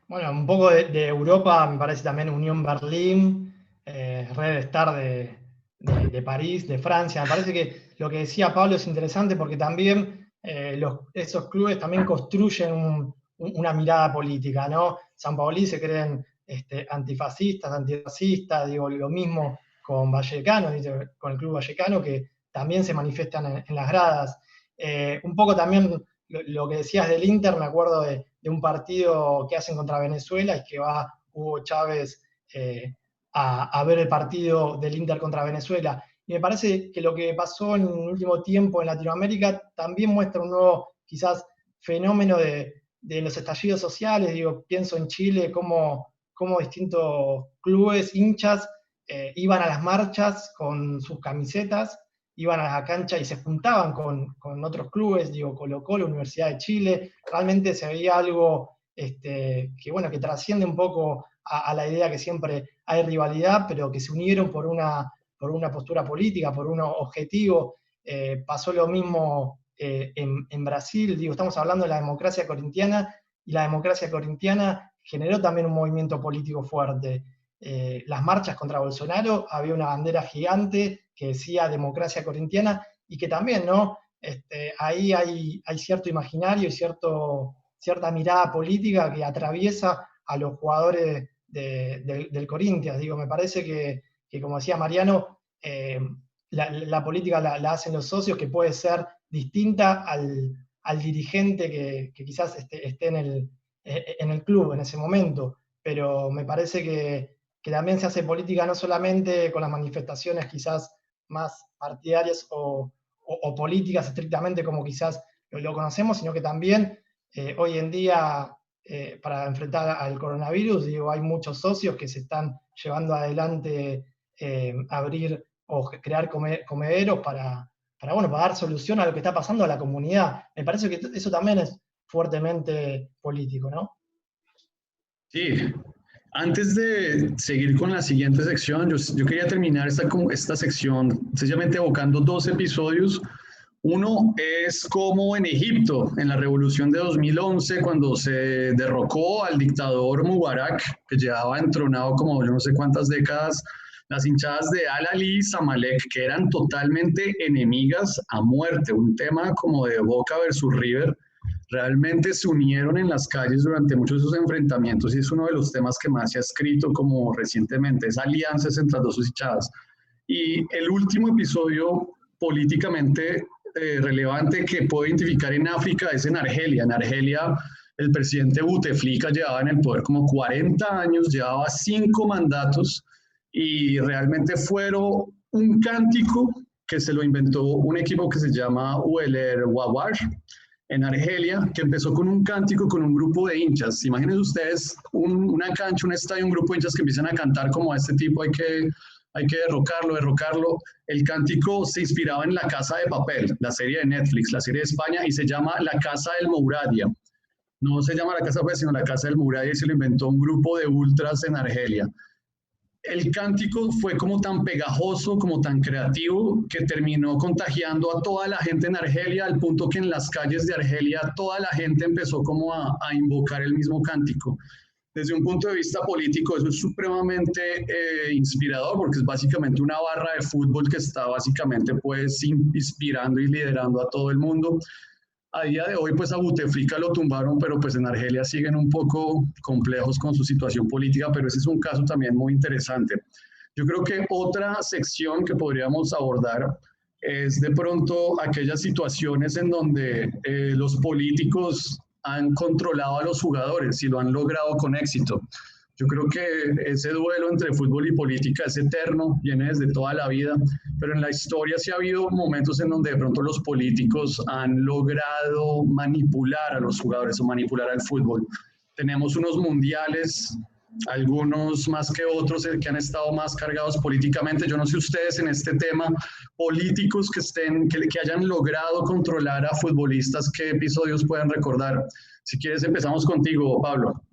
Bueno, un poco de Europa, me parece también Unión Berlín, Red Star de París, de Francia. Me parece que lo que decía Pablo es interesante porque también esos clubes también construyen una mirada política, ¿no? San Paoli se creen antifascistas, antirracistas, digo, lo mismo con Vallecano, con el Club Vallecano, que también se manifiestan en las gradas. Un poco también lo que decías del Inter, me acuerdo de un partido que hacen contra Venezuela y que va Hugo Chávez a ver el partido del Inter contra Venezuela. Y me parece que lo que pasó en el último tiempo en Latinoamérica también muestra un nuevo, quizás, fenómeno de los estallidos sociales. Digo, pienso en Chile, cómo distintos clubes, hinchas, iban a las marchas con sus camisetas, iban a la cancha y se juntaban con otros clubes, digo, Colo-Colo, Universidad de Chile. Realmente se veía algo que trasciende un poco a la idea que siempre hay rivalidad, pero que se unieron por una postura política, por un objetivo. Pasó lo mismo en Brasil, digo, estamos hablando de la democracia corintiana, y la democracia corintiana generó también un movimiento político fuerte. Las marchas contra Bolsonaro, había una bandera gigante que decía democracia corintiana, y que también, ¿no? Ahí hay cierto imaginario y cierta mirada política que atraviesa a los jugadores del Corinthians. Digo, me parece que como decía Mariano, la política la hacen los socios, que puede ser distinta al dirigente que quizás esté en el club en ese momento, pero me parece que también se hace política no solamente con las manifestaciones quizás más partidarias o políticas estrictamente como quizás lo conocemos, sino que también hoy en día, para enfrentar al coronavirus, digo, hay muchos socios que se están llevando adelante abrir o crear comederos para dar solución a lo que está pasando a la comunidad. Me parece que eso también es fuertemente político, ¿no? Sí. Antes de seguir con la siguiente sección, yo quería terminar esta sección sencillamente evocando dos episodios. Uno es como en Egipto, en la revolución de 2011, cuando se derrocó al dictador Mubarak, que llevaba entronado como yo no sé cuántas décadas, las hinchadas de Al-Ahly y Zamalek, que eran totalmente enemigas a muerte, un tema como de Boca versus River, realmente se unieron en las calles durante muchos de esos enfrentamientos y es uno de los temas que más se ha escrito como recientemente, esa alianza entre las dos hinchadas. Y el último episodio políticamente relevante que puedo identificar en África es en Argelia. En Argelia el presidente Bouteflika llevaba en el poder como 40 años, llevaba 5 mandatos y realmente fueron un cántico que se lo inventó un equipo que se llama Ueler Wawar en Argelia, que empezó con un cántico con un grupo de hinchas. Imagínense ustedes una cancha, un estadio, un grupo de hinchas que empiezan a cantar como a este tipo, hay que derrocarlo, derrocarlo. El cántico se inspiraba en La Casa de Papel, la serie de Netflix, la serie de España, y se llama La Casa del Mouradia. No se llama La Casa de Papel, sino La Casa del Mouradia, y se lo inventó un grupo de ultras en Argelia. El cántico fue como tan pegajoso, como tan creativo, que terminó contagiando a toda la gente en Argelia, al punto que en las calles de Argelia toda la gente empezó como a invocar el mismo cántico. Desde un punto de vista político, eso es supremamente inspirador, porque es básicamente una barra de fútbol que está básicamente pues inspirando y liderando a todo el mundo. A día de hoy, pues a Bouteflika lo tumbaron, pero pues en Argelia siguen un poco complejos con su situación política, pero ese es un caso también muy interesante. Yo creo que otra sección que podríamos abordar es de pronto aquellas situaciones en donde los políticos han controlado a los jugadores y lo han logrado con éxito. Yo creo que ese duelo entre fútbol y política es eterno, viene desde toda la vida, pero en la historia sí ha habido momentos en donde de pronto los políticos han logrado manipular a los jugadores o manipular al fútbol. Tenemos unos mundiales, algunos más que otros que han estado más cargados políticamente. Yo no sé ustedes en este tema, políticos que hayan logrado controlar a futbolistas, ¿qué episodios pueden recordar? Si quieres empezamos contigo, Pablo.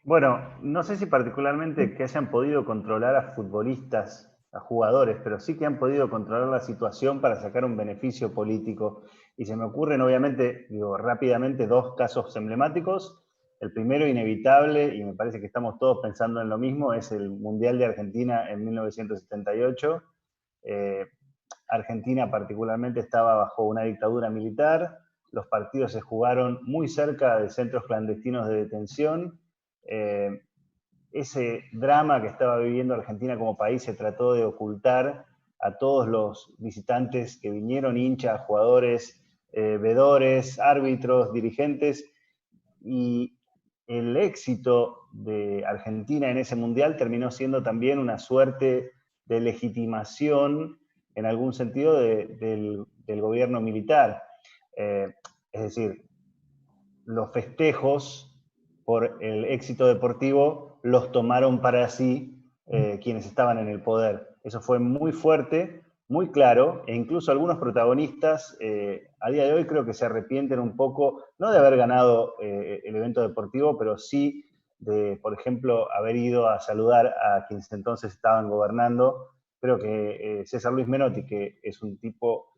Bueno, no sé si particularmente que hayan podido controlar a futbolistas, a jugadores, pero sí que han podido controlar la situación para sacar un beneficio político. Y se me ocurren, obviamente, rápidamente, dos casos emblemáticos. El primero, inevitable, y me parece que estamos todos pensando en lo mismo, es el Mundial de Argentina en 1978. Argentina particularmente estaba bajo una dictadura militar, los partidos se jugaron muy cerca de centros clandestinos de detención. Ese drama que estaba viviendo Argentina como país se trató de ocultar a todos los visitantes que vinieron, hinchas, jugadores, vedores, árbitros, dirigentes, y el éxito de Argentina en ese mundial terminó siendo también una suerte de legitimación en algún sentido del gobierno militar. Es decir, los festejos por el éxito deportivo los tomaron para sí quienes estaban en el poder. Eso fue muy fuerte, muy claro, e incluso algunos protagonistas a día de hoy creo que se arrepienten un poco, no de haber ganado el evento deportivo, pero sí de, por ejemplo, haber ido a saludar a quienes entonces estaban gobernando. Creo que César Luis Menotti, que es un tipo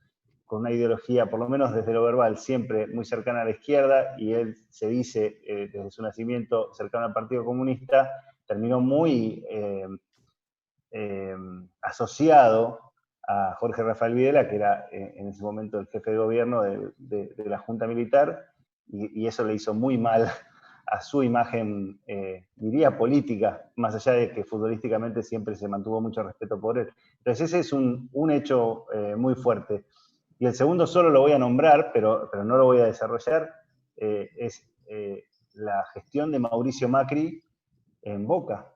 con una ideología, por lo menos desde lo verbal, siempre muy cercana a la izquierda, y él se dice desde su nacimiento cercano al Partido Comunista, terminó muy asociado a Jorge Rafael Videla, que era en ese momento el jefe de gobierno de la Junta Militar, y eso le hizo muy mal a su imagen, diría política, más allá de que futbolísticamente siempre se mantuvo mucho respeto por él. Entonces ese es un hecho muy fuerte. Y el segundo solo lo voy a nombrar, pero no lo voy a desarrollar, es la gestión de Mauricio Macri en Boca.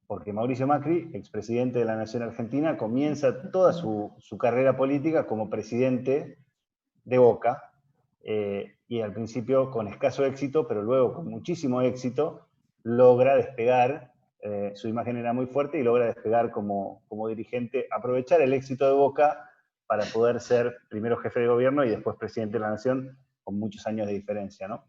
Porque Mauricio Macri, expresidente de la Nación Argentina, comienza toda su carrera política como presidente de Boca, y al principio con escaso éxito, pero luego con muchísimo éxito, logra despegar su imagen era muy fuerte y logra despegar como dirigente, aprovechar el éxito de Boca para poder ser primero jefe de gobierno y después presidente de la Nación, con muchos años de diferencia, ¿no?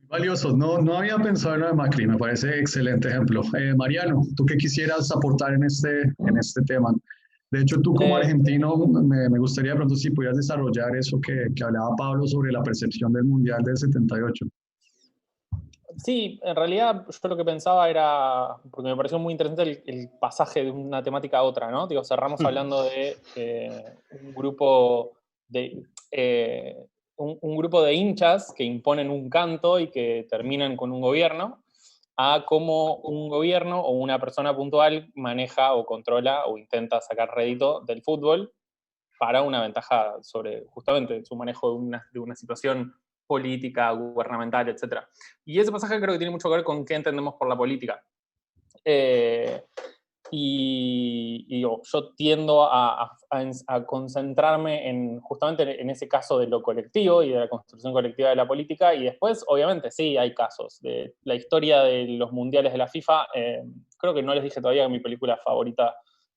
Valioso, no había pensado en lo de Macri, me parece excelente ejemplo. Mariano, ¿tú qué quisieras aportar en este tema? De hecho, tú como argentino, me gustaría de pronto si pudieras desarrollar eso que hablaba Pablo sobre la percepción del Mundial del 78. Sí, en realidad yo lo que pensaba era, porque me pareció muy interesante el pasaje de una temática a otra, ¿no? Digo, cerramos hablando de un grupo de un grupo de hinchas que imponen un canto y que terminan con un gobierno, a cómo un gobierno o una persona puntual maneja o controla o intenta sacar rédito del fútbol para una ventaja sobre justamente su manejo de una situación política, gubernamental, etc. Y ese pasaje creo que tiene mucho que ver con qué entendemos por la política. Yo tiendo a concentrarme justamente en ese caso de lo colectivo y de la construcción colectiva de la política, y después, obviamente, sí, hay casos. De la historia de los mundiales de la FIFA, creo que no les dije todavía que mi película favorita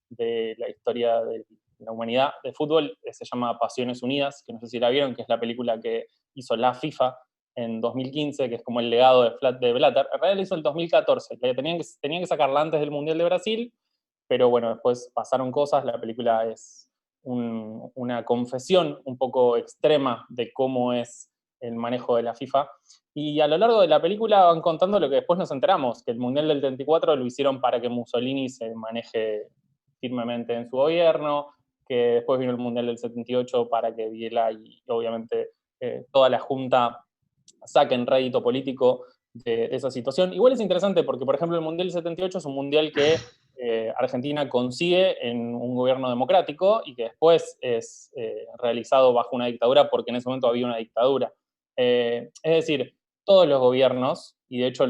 de la historia de la humanidad de fútbol se llama Pasiones Unidas, que no sé si la vieron, que es la película que hizo la FIFA en 2015, que es como el legado de Blatter. En realidad lo hizo en el 2014, tenían que sacarla antes del Mundial de Brasil, pero bueno, después pasaron cosas, la película es una confesión un poco extrema de cómo es el manejo de la FIFA, y a lo largo de la película van contando lo que después nos enteramos, que el Mundial del 34 lo hicieron para que Mussolini se maneje firmemente en su gobierno, que después vino el Mundial del 78 para que Videla y obviamente toda la Junta saquen rédito político de esa situación. Igual es interesante porque, por ejemplo, el Mundial del 78 es un mundial que Argentina consigue en un gobierno democrático y que después es realizado bajo una dictadura porque en ese momento había una dictadura. Es decir, todos los gobiernos, y de hecho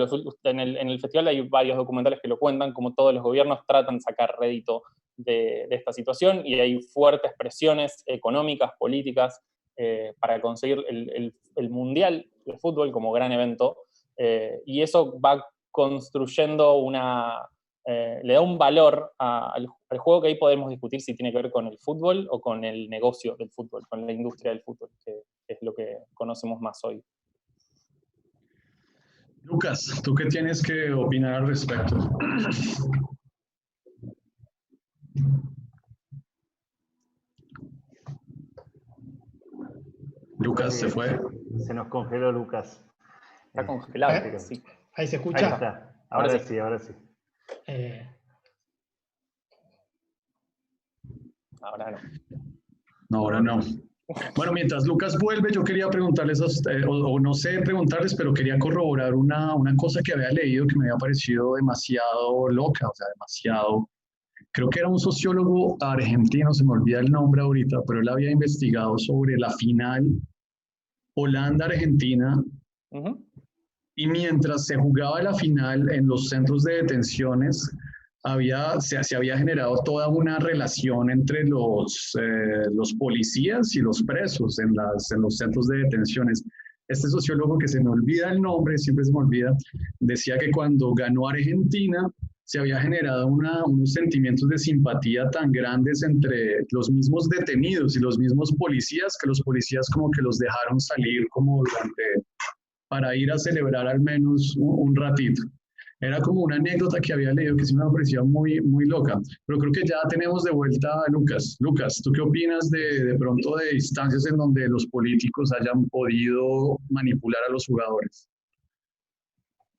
en el festival hay varios documentales que lo cuentan, como todos los gobiernos tratan de sacar rédito de esta situación, y hay fuertes presiones económicas, políticas, para conseguir el Mundial de Fútbol como gran evento, y eso va construyendo le da un valor al juego, que ahí podemos discutir si tiene que ver con el fútbol o con el negocio del fútbol, con la industria del fútbol, que es lo que conocemos más hoy. Lucas, ¿tú qué tienes que opinar al respecto? Lucas se fue. Se nos congeló Lucas. Está congelado, sí. ¿Ahí se escucha? Ahí está. Ahora sí, ahora sí. Ahora no. No, ahora no. Bueno, mientras Lucas vuelve, yo quería preguntarles, o no sé preguntarles, pero quería corroborar una cosa que había leído que me había parecido demasiado loca, o sea, demasiado. Creo que era un sociólogo argentino, se me olvida el nombre ahorita, pero él había investigado sobre la final Holanda-Argentina. Y mientras se jugaba la final en los centros de detenciones, se había generado toda una relación entre los policías y los presos en los centros de detenciones. Este sociólogo, que se me olvida el nombre, siempre se me olvida, decía que cuando ganó Argentina se había generado unos sentimientos de simpatía tan grandes entre los mismos detenidos y los mismos policías, que los policías como que los dejaron salir como para ir a celebrar al menos un ratito. Era como una anécdota que había leído que sí me parecía muy, muy loca. Pero creo que ya tenemos de vuelta a Lucas. Lucas, ¿tú qué opinas de pronto de instancias en donde los políticos hayan podido manipular a los jugadores?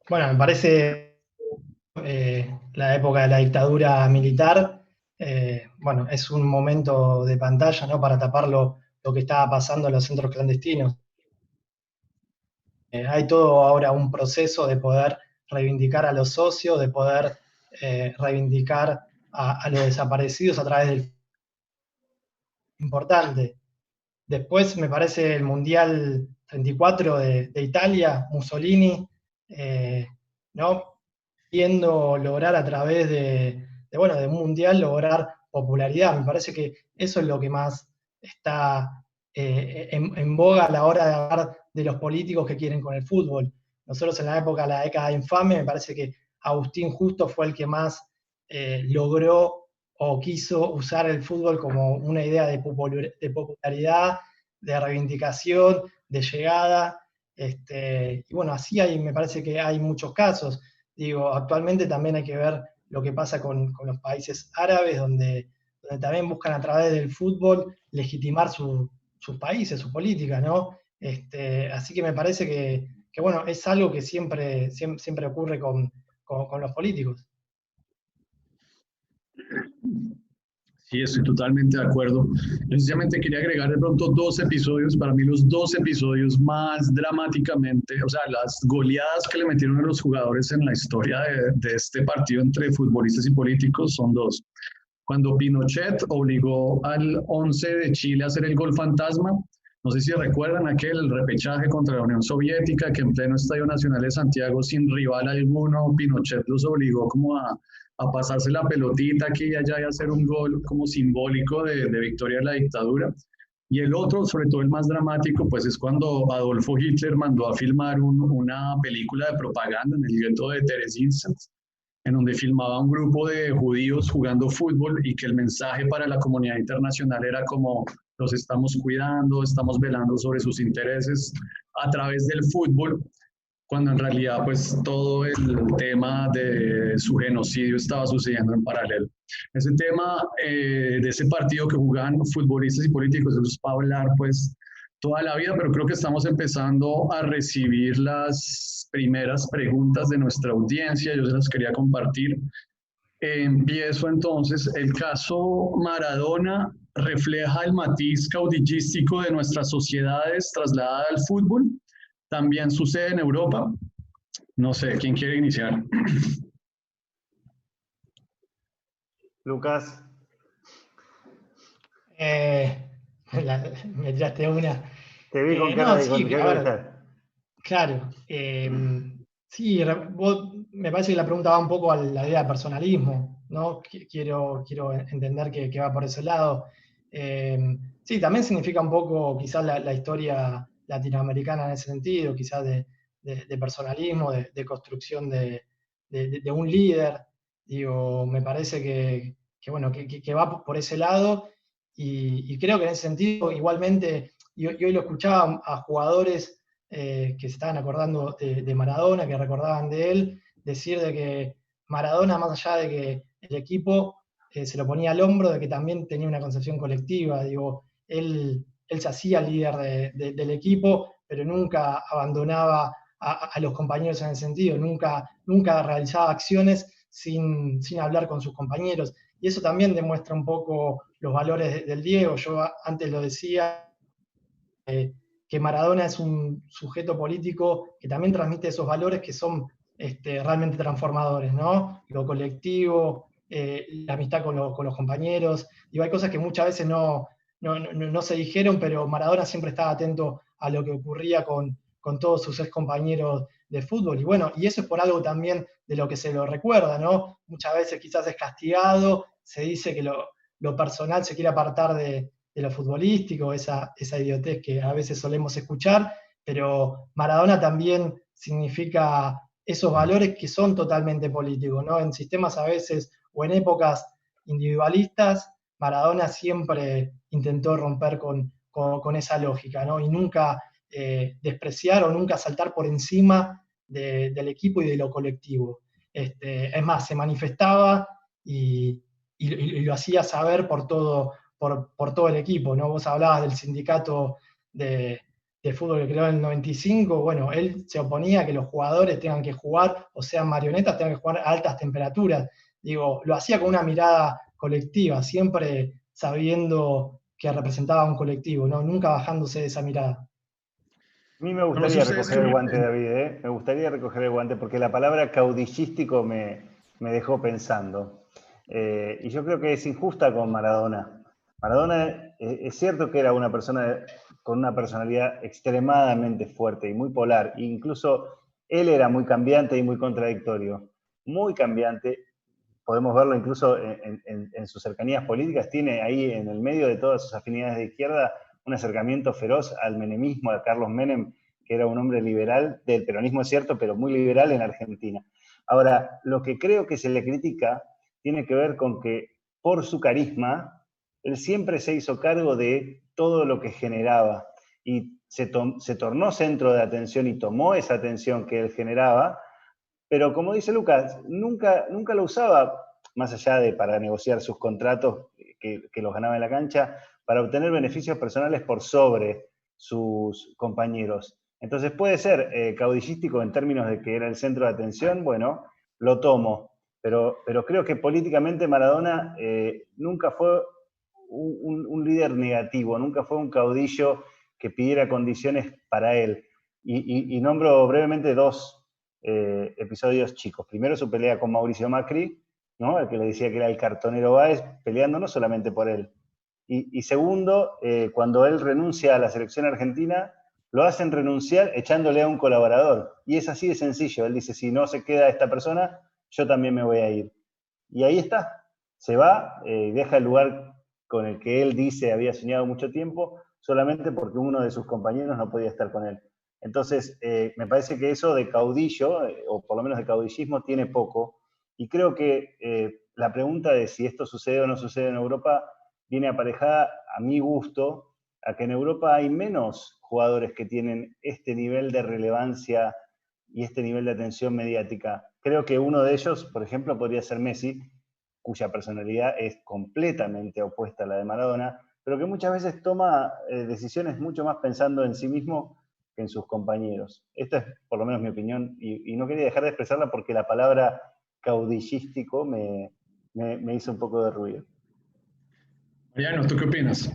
Bueno, me parece la época de la dictadura militar, bueno, es un momento de pantalla, ¿no?, para tapar lo que estaba pasando en los centros clandestinos. Hay todo ahora un proceso de poder reivindicar a los socios, de poder reivindicar a los desaparecidos a través del... Importante. Después me parece el Mundial 34 de Italia, Mussolini, ¿no?, pudiendo lograr a través de un mundial, lograr popularidad. Me parece que eso es lo que más está en boga a la hora de hablar de los políticos que quieren con el fútbol. Nosotros en la época, la década infame, me parece que Agustín Justo fue el que más logró o quiso usar el fútbol como una idea de popularidad, de reivindicación, de llegada. Y bueno, así me parece que hay muchos casos. Digo, actualmente también hay que ver lo que pasa con los países árabes, donde también buscan a través del fútbol legitimar sus países, sus políticas, ¿no? Así que me parece que bueno, es algo que siempre ocurre con los políticos. Sí, estoy totalmente de acuerdo. Yo sencillamente quería agregar de pronto dos episodios, para mí los dos episodios más dramáticamente, o sea, las goleadas que le metieron a los jugadores en la historia de este partido entre futbolistas y políticos son dos. Cuando Pinochet obligó al 11 de Chile a hacer el gol fantasma, no sé si recuerdan aquel repechaje contra la Unión Soviética, que en pleno Estadio Nacional de Santiago, sin rival alguno, Pinochet los obligó como a pasarse la pelotita aquí y allá y hacer un gol como simbólico de victoria de la dictadura. Y el otro, sobre todo el más dramático, pues es cuando Adolfo Hitler mandó a filmar una película de propaganda en el gueto de Theresienstadt, en donde filmaba un grupo de judíos jugando fútbol y que el mensaje para la comunidad internacional era como los estamos cuidando, estamos velando sobre sus intereses a través del fútbol, cuando en realidad pues todo el tema de su genocidio estaba sucediendo en paralelo. Ese tema de ese partido que jugaban futbolistas y políticos, eso es para hablar pues toda la vida, pero creo que estamos empezando a recibir las primeras preguntas de nuestra audiencia, yo se las quería compartir. Empiezo entonces, el caso Maradona refleja el matiz caudillístico de nuestras sociedades trasladada al fútbol. También sucede en Europa. No sé, ¿quién quiere iniciar? Lucas. Me tiraste una. Te vi con cara No, de sí, a ver, contestar. claro. Sí, me parece que la pregunta va un poco a la idea de personalismo, ¿no? Quiero entender que va por ese lado. Sí, también significa un poco quizás la historia latinoamericana en ese sentido, quizás de personalismo, de construcción de un líder. Digo, me parece bueno, que va por ese lado y creo que en ese sentido igualmente, y hoy lo escuchaba a jugadores que se estaban acordando de Maradona, que recordaban de él, decir de que Maradona, más allá de que el equipo se lo ponía al hombro, de que también tenía una concepción colectiva. Digo, él se hacía líder del equipo, pero nunca abandonaba a los compañeros en el sentido, nunca realizaba acciones sin hablar con sus compañeros. Y eso también demuestra un poco los valores del Diego. Yo antes lo decía, que Maradona es un sujeto político que también transmite esos valores que son realmente transformadores, ¿no? Lo colectivo, la amistad con los compañeros. Digo, hay cosas que muchas veces no se dijeron, pero Maradona siempre estaba atento a lo que ocurría con todos sus ex compañeros de fútbol. Y bueno, y eso es por algo también de lo que se lo recuerda, ¿no? Muchas veces quizás es castigado, se dice que lo personal se quiere apartar de lo futbolístico, esa idiotez que a veces solemos escuchar, pero Maradona también significa esos valores que son totalmente políticos, ¿no? En sistemas a veces o en épocas individualistas, Maradona siempre intentó romper con esa lógica, ¿no? Y nunca despreciar o nunca saltar por encima del equipo y de lo colectivo. Es más, se manifestaba y lo hacía saber por todo el equipo, ¿no? Vos hablabas del sindicato de fútbol que creó en el 95, bueno, él se oponía a que los jugadores tengan que jugar, o sean marionetas, tengan que jugar a altas temperaturas. Digo, lo hacía con una mirada colectiva, siempre sabiendo que representaba a un colectivo, ¿no? Nunca bajándose de esa mirada. A mí me gustaría recoger el guante, David, ¿eh? Me gustaría recoger el guante porque la palabra caudillístico me dejó pensando. Y yo creo que es injusta con Maradona. Maradona es cierto que era una persona con una personalidad extremadamente fuerte y muy polar. E incluso él era muy cambiante y muy contradictorio. Muy cambiante. Podemos verlo incluso en sus cercanías políticas. Tiene ahí en el medio de todas sus afinidades de izquierda un acercamiento feroz al menemismo, a Carlos Menem, que era un hombre liberal, del peronismo es cierto, pero muy liberal en Argentina. Ahora, lo que creo que se le critica tiene que ver con que por su carisma, él siempre se hizo cargo de todo lo que generaba y se tornó centro de atención y tomó esa atención que él generaba, pero como dice Lucas, nunca lo usaba, más allá de para negociar sus contratos que los ganaba en la cancha, para obtener beneficios personales por sobre sus compañeros. Entonces puede ser caudillístico en términos de que era el centro de atención, bueno, lo tomo, pero creo que políticamente Maradona nunca fue un líder negativo, nunca fue un caudillo que pidiera condiciones para él. Y nombro brevemente dos episodios chicos. Primero, su pelea con Mauricio Macri, ¿no? El que le decía que era el cartonero Báez, peleando no solamente por él. Y segundo, cuando él renuncia a la selección argentina, lo hacen renunciar echándole a un colaborador. Y es así de sencillo. Él dice, si no se queda esta persona, yo también me voy a ir. Y ahí está. Se va y deja el lugar con el que él dice había soñado mucho tiempo, solamente porque uno de sus compañeros no podía estar con él. Entonces, me parece que eso de caudillo, o por lo menos de caudillismo, tiene poco. Y creo que la pregunta de si esto sucede o no sucede en Europa viene aparejada, a mi gusto, a que en Europa hay menos jugadores que tienen este nivel de relevancia y este nivel de atención mediática. Creo que uno de ellos, por ejemplo, podría ser Messi, cuya personalidad es completamente opuesta a la de Maradona, pero que muchas veces toma decisiones mucho más pensando en sí mismo que en sus compañeros. Esta es por lo menos mi opinión, y no quería dejar de expresarla porque la palabra caudillístico me hizo un poco de ruido. Mariano, ¿tú qué opinas?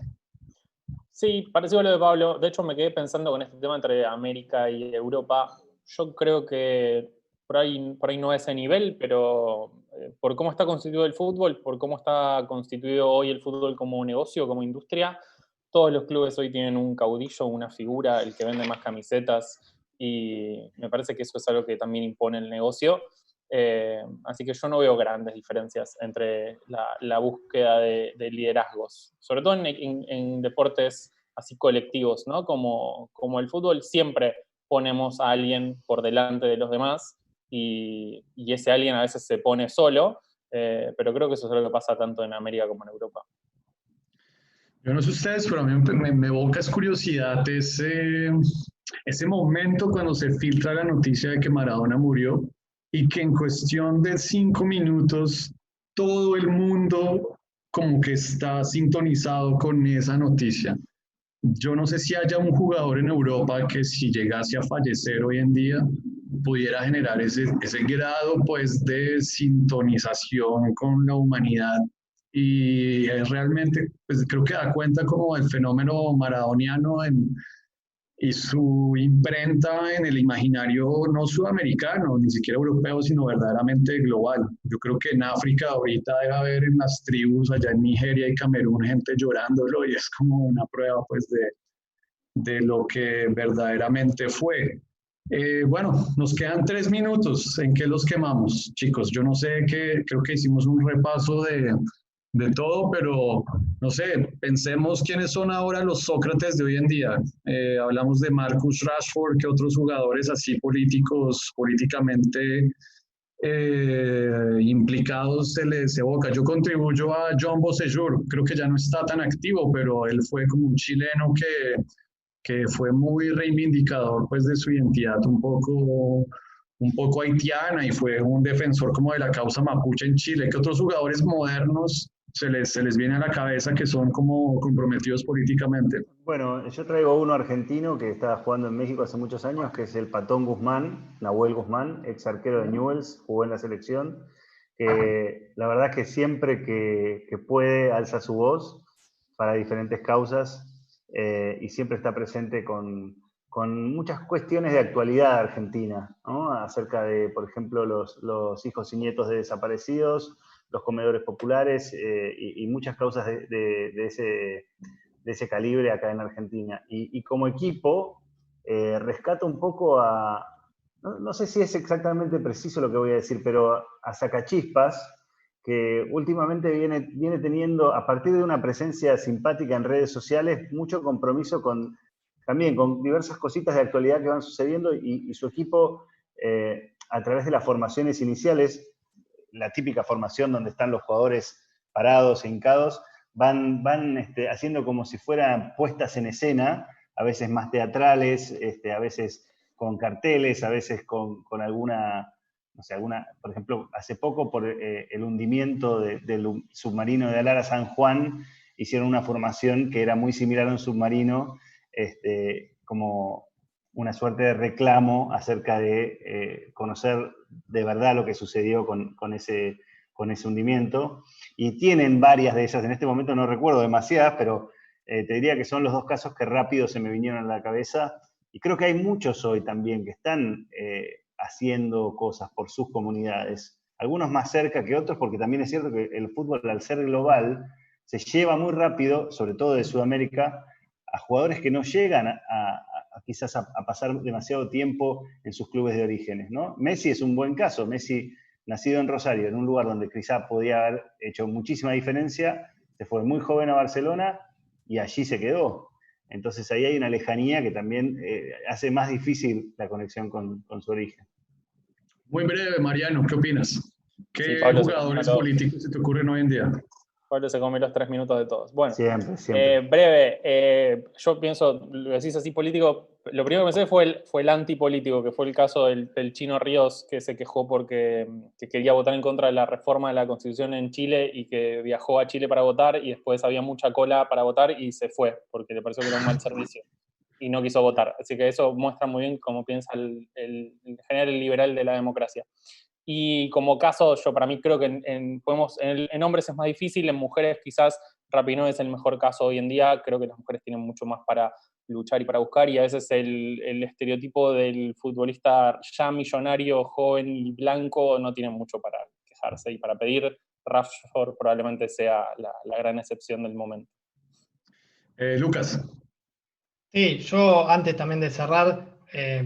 Sí, parecido a lo de Pablo. De hecho, me quedé pensando con este tema entre América y Europa. Yo creo que por ahí no a ese nivel, pero por cómo está constituido el fútbol, por cómo está constituido hoy el fútbol como negocio, como industria, todos los clubes hoy tienen un caudillo, una figura, el que vende más camisetas, y me parece que eso es algo que también impone el negocio. Así que yo no veo grandes diferencias entre la búsqueda de liderazgos, sobre todo en deportes así colectivos, ¿no? Como el fútbol, siempre ponemos a alguien por delante de los demás y ese alguien a veces se pone solo, pero creo que eso es lo que pasa tanto en América como en Europa. Yo no sé ustedes, pero a mí me evoca curiosidad ese momento cuando se filtra la noticia de que Maradona murió y que en cuestión de 5 minutos todo el mundo como que está sintonizado con esa noticia. Yo no sé si haya un jugador en Europa que si llegase a fallecer hoy en día pudiera generar ese grado pues de sintonización con la humanidad y es realmente, pues creo que da cuenta como el fenómeno maradoniano y su imprenta en el imaginario no sudamericano, ni siquiera europeo, sino verdaderamente global. Yo creo que en África ahorita debe haber en las tribus, allá en Nigeria y Camerún, gente llorándolo y es como una prueba pues de lo que verdaderamente fue. Bueno, nos quedan 3 minutos. ¿En qué los quemamos, chicos? Yo no sé qué, creo que hicimos un repaso de todo, pero no sé, pensemos quiénes son ahora los Sócrates de hoy en día. Hablamos de Marcus Rashford, que otros jugadores así políticos, políticamente implicados se les evoca. Yo contribuyo a John Bosellur, creo que ya no está tan activo, pero él fue como un chileno que fue muy reivindicador pues de su identidad un poco haitiana y fue un defensor como de la causa mapuche en Chile. ¿Qué otros jugadores modernos se les viene a la cabeza que son como comprometidos políticamente? Bueno, yo traigo uno argentino que estaba jugando en México hace muchos años, que es el Patón Guzmán, Nahuel Guzmán, ex arquero de Newell's, jugó en la selección, que la verdad es que siempre que puede alza su voz para diferentes causas y siempre está presente con muchas cuestiones de actualidad argentina, ¿no? Acerca de, por ejemplo, los hijos y nietos de desaparecidos, los comedores populares y muchas causas de ese calibre acá en Argentina. Y como equipo, rescata un poco no sé si es exactamente preciso lo que voy a decir, pero a Sacachispas, que últimamente viene teniendo, a partir de una presencia simpática en redes sociales, mucho compromiso también con diversas cositas de actualidad que van sucediendo y su equipo a través de las formaciones iniciales, la típica formación donde están los jugadores parados e hincados, van haciendo como si fueran puestas en escena, a veces más teatrales, a veces con carteles, a veces con alguna, no sé, por ejemplo, hace poco por el hundimiento del submarino de Alara San Juan, hicieron una formación que era muy similar a un submarino, como una suerte de reclamo acerca de conocer de verdad lo que sucedió con ese hundimiento. Y tienen varias de esas, en este momento no recuerdo demasiadas, pero te diría que son los dos casos que rápido se me vinieron a la cabeza. Y creo que hay muchos hoy también que están haciendo cosas por sus comunidades, algunos más cerca que otros, porque también es cierto que el fútbol, al ser global, se lleva muy rápido, sobre todo de Sudamérica, a jugadores que no llegan quizás a pasar demasiado tiempo en sus clubes de orígenes, ¿no? Messi es un buen caso. Messi, nacido en Rosario, en un lugar donde quizás podía haber hecho muchísima diferencia, se fue muy joven a Barcelona y allí se quedó. Entonces ahí hay una lejanía que también hace más difícil la conexión con su origen. Muy breve, Mariano, ¿qué opinas? ¿Qué jugadores políticos se te ocurren hoy en día? Pablo se come los 3 minutos de todos. Bueno, siempre. Breve, yo pienso, lo decís así político, lo primero que pensé fue el antipolítico, que fue el caso del Chino Ríos, que se quejó porque que quería votar en contra de la reforma de la Constitución en Chile y que viajó a Chile para votar y después había mucha cola para votar y se fue, porque le pareció que era un mal servicio y no quiso votar. Así que eso muestra muy bien cómo piensa el general liberal de la democracia. Y como caso, yo para mí creo que en hombres es más difícil, en mujeres quizás Rapinoe es el mejor caso hoy en día. Creo que las mujeres tienen mucho más para luchar y para buscar, y a veces el estereotipo del futbolista ya millonario, joven y blanco no tiene mucho para quejarse y para pedir. Rashford probablemente sea la gran excepción del momento. Lucas. Sí, yo antes también de cerrar,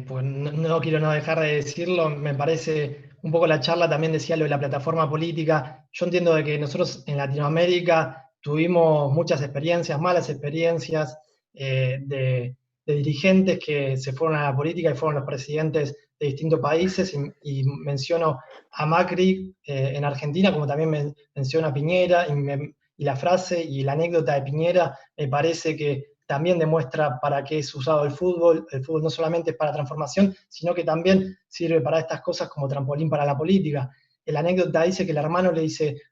pues no quiero no dejar de decirlo, me parece un poco la charla también decía lo de la plataforma política. Yo entiendo de que nosotros en Latinoamérica tuvimos muchas experiencias, malas experiencias de dirigentes que se fueron a la política y fueron los presidentes de distintos países, y menciono a Macri en Argentina, como también menciono a Piñera, y la frase y la anécdota de Piñera me parece que también demuestra para qué es usado el fútbol. El fútbol no solamente es para transformación, sino que también sirve para estas cosas como trampolín para la política. La anécdota dice que el hermano le dice,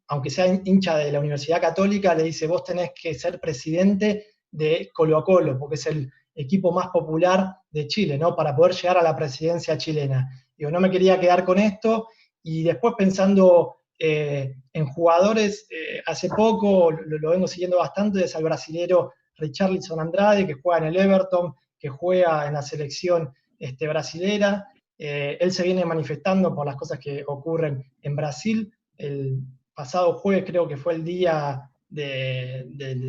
aunque sea hincha de la Universidad Católica, le dice, vos tenés que ser presidente de Colo-Colo, porque es el equipo más popular de Chile, ¿no? Para poder llegar a la presidencia chilena. Digo, no me quería quedar con esto, y después pensando en jugadores, hace poco, lo vengo siguiendo bastante, es al brasilero Richarlison Andrade, que juega en el Everton, que juega en la selección brasilera. Él se viene manifestando por las cosas que ocurren en Brasil. El pasado jueves creo que fue el día de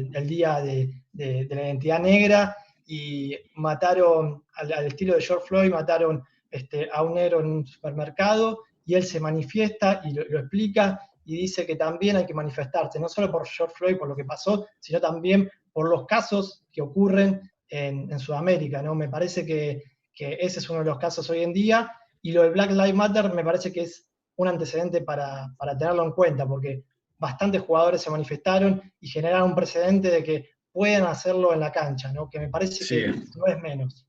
la identidad negra, y mataron, al estilo de George Floyd, mataron a un negro en un supermercado, y él se manifiesta y lo explica, y dice que también hay que manifestarse, no solo por George Floyd, por lo que pasó, sino también por los casos que ocurren en Sudamérica, ¿no? Me parece que ese es uno de los casos hoy en día, y lo de Black Lives Matter me parece que es un antecedente para tenerlo en cuenta, porque bastantes jugadores se manifestaron y generaron un precedente de que pueden hacerlo en la cancha, ¿no? Que me parece que no es menos.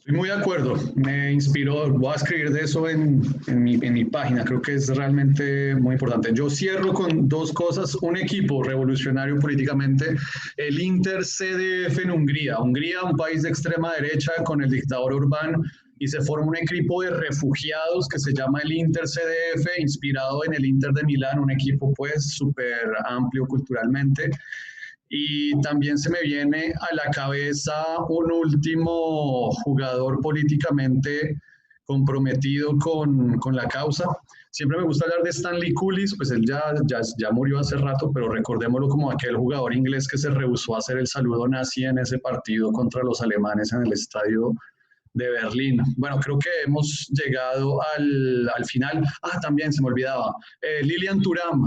Estoy muy de acuerdo, me inspiró, voy a escribir de eso en mi página, creo que es realmente muy importante. Yo cierro con dos cosas: un equipo revolucionario políticamente, el Inter CDF en Hungría, un país de extrema derecha con el dictador Orbán, y se forma un equipo de refugiados que se llama el Inter CDF, inspirado en el Inter de Milán, un equipo pues súper amplio culturalmente. Y también se me viene a la cabeza un último jugador políticamente comprometido con la causa. Siempre me gusta hablar de Stanley Cooley, pues él ya murió hace rato, pero recordémoslo como aquel jugador inglés que se rehusó a hacer el saludo nazi en ese partido contra los alemanes en el estadio de Berlín. Bueno, creo que hemos llegado al final. También se me olvidaba. Lilian Thuram,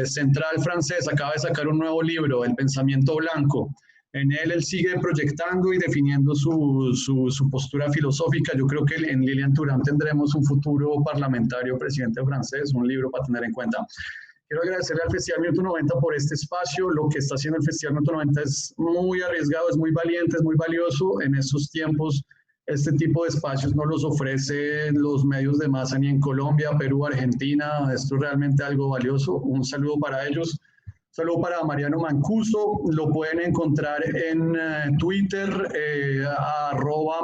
central francés, acaba de sacar un nuevo libro, El pensamiento blanco. En él sigue proyectando y definiendo su postura filosófica. Yo creo que en Lilian Thuram tendremos un futuro parlamentario presidente francés, un libro para tener en cuenta. Quiero agradecerle al Festival Minuto 90 por este espacio. Lo que está haciendo el Festival Minuto 90 es muy arriesgado, es muy valiente, es muy valioso. En estos tiempos, este tipo de espacios no los ofrecen los medios de masa ni en Colombia, Perú, Argentina. Esto es realmente algo valioso. Un saludo para ellos. Un saludo para Mariano Mancuso. Lo pueden encontrar en Twitter,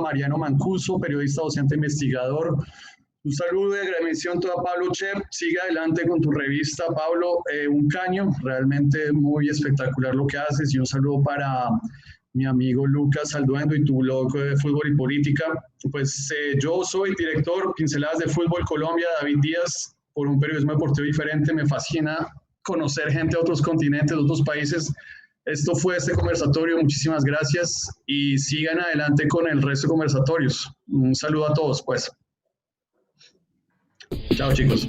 @Mariano Mancuso, periodista, docente, investigador. Un saludo y agradecimiento a Pablo Chep. Sigue adelante con tu revista, Pablo. Un caño, realmente muy espectacular lo que haces. Y un saludo para mi amigo Lucas Alduendo y tu blog de Fútbol y Política. Pues yo soy director Pinceladas de Fútbol Colombia, David Díaz, por un periodismo deportivo diferente. Me fascina conocer gente de otros continentes, de otros países. Esto fue este conversatorio. Muchísimas gracias y sigan adelante con el resto de conversatorios. Un saludo a todos, pues. Chao, chicos.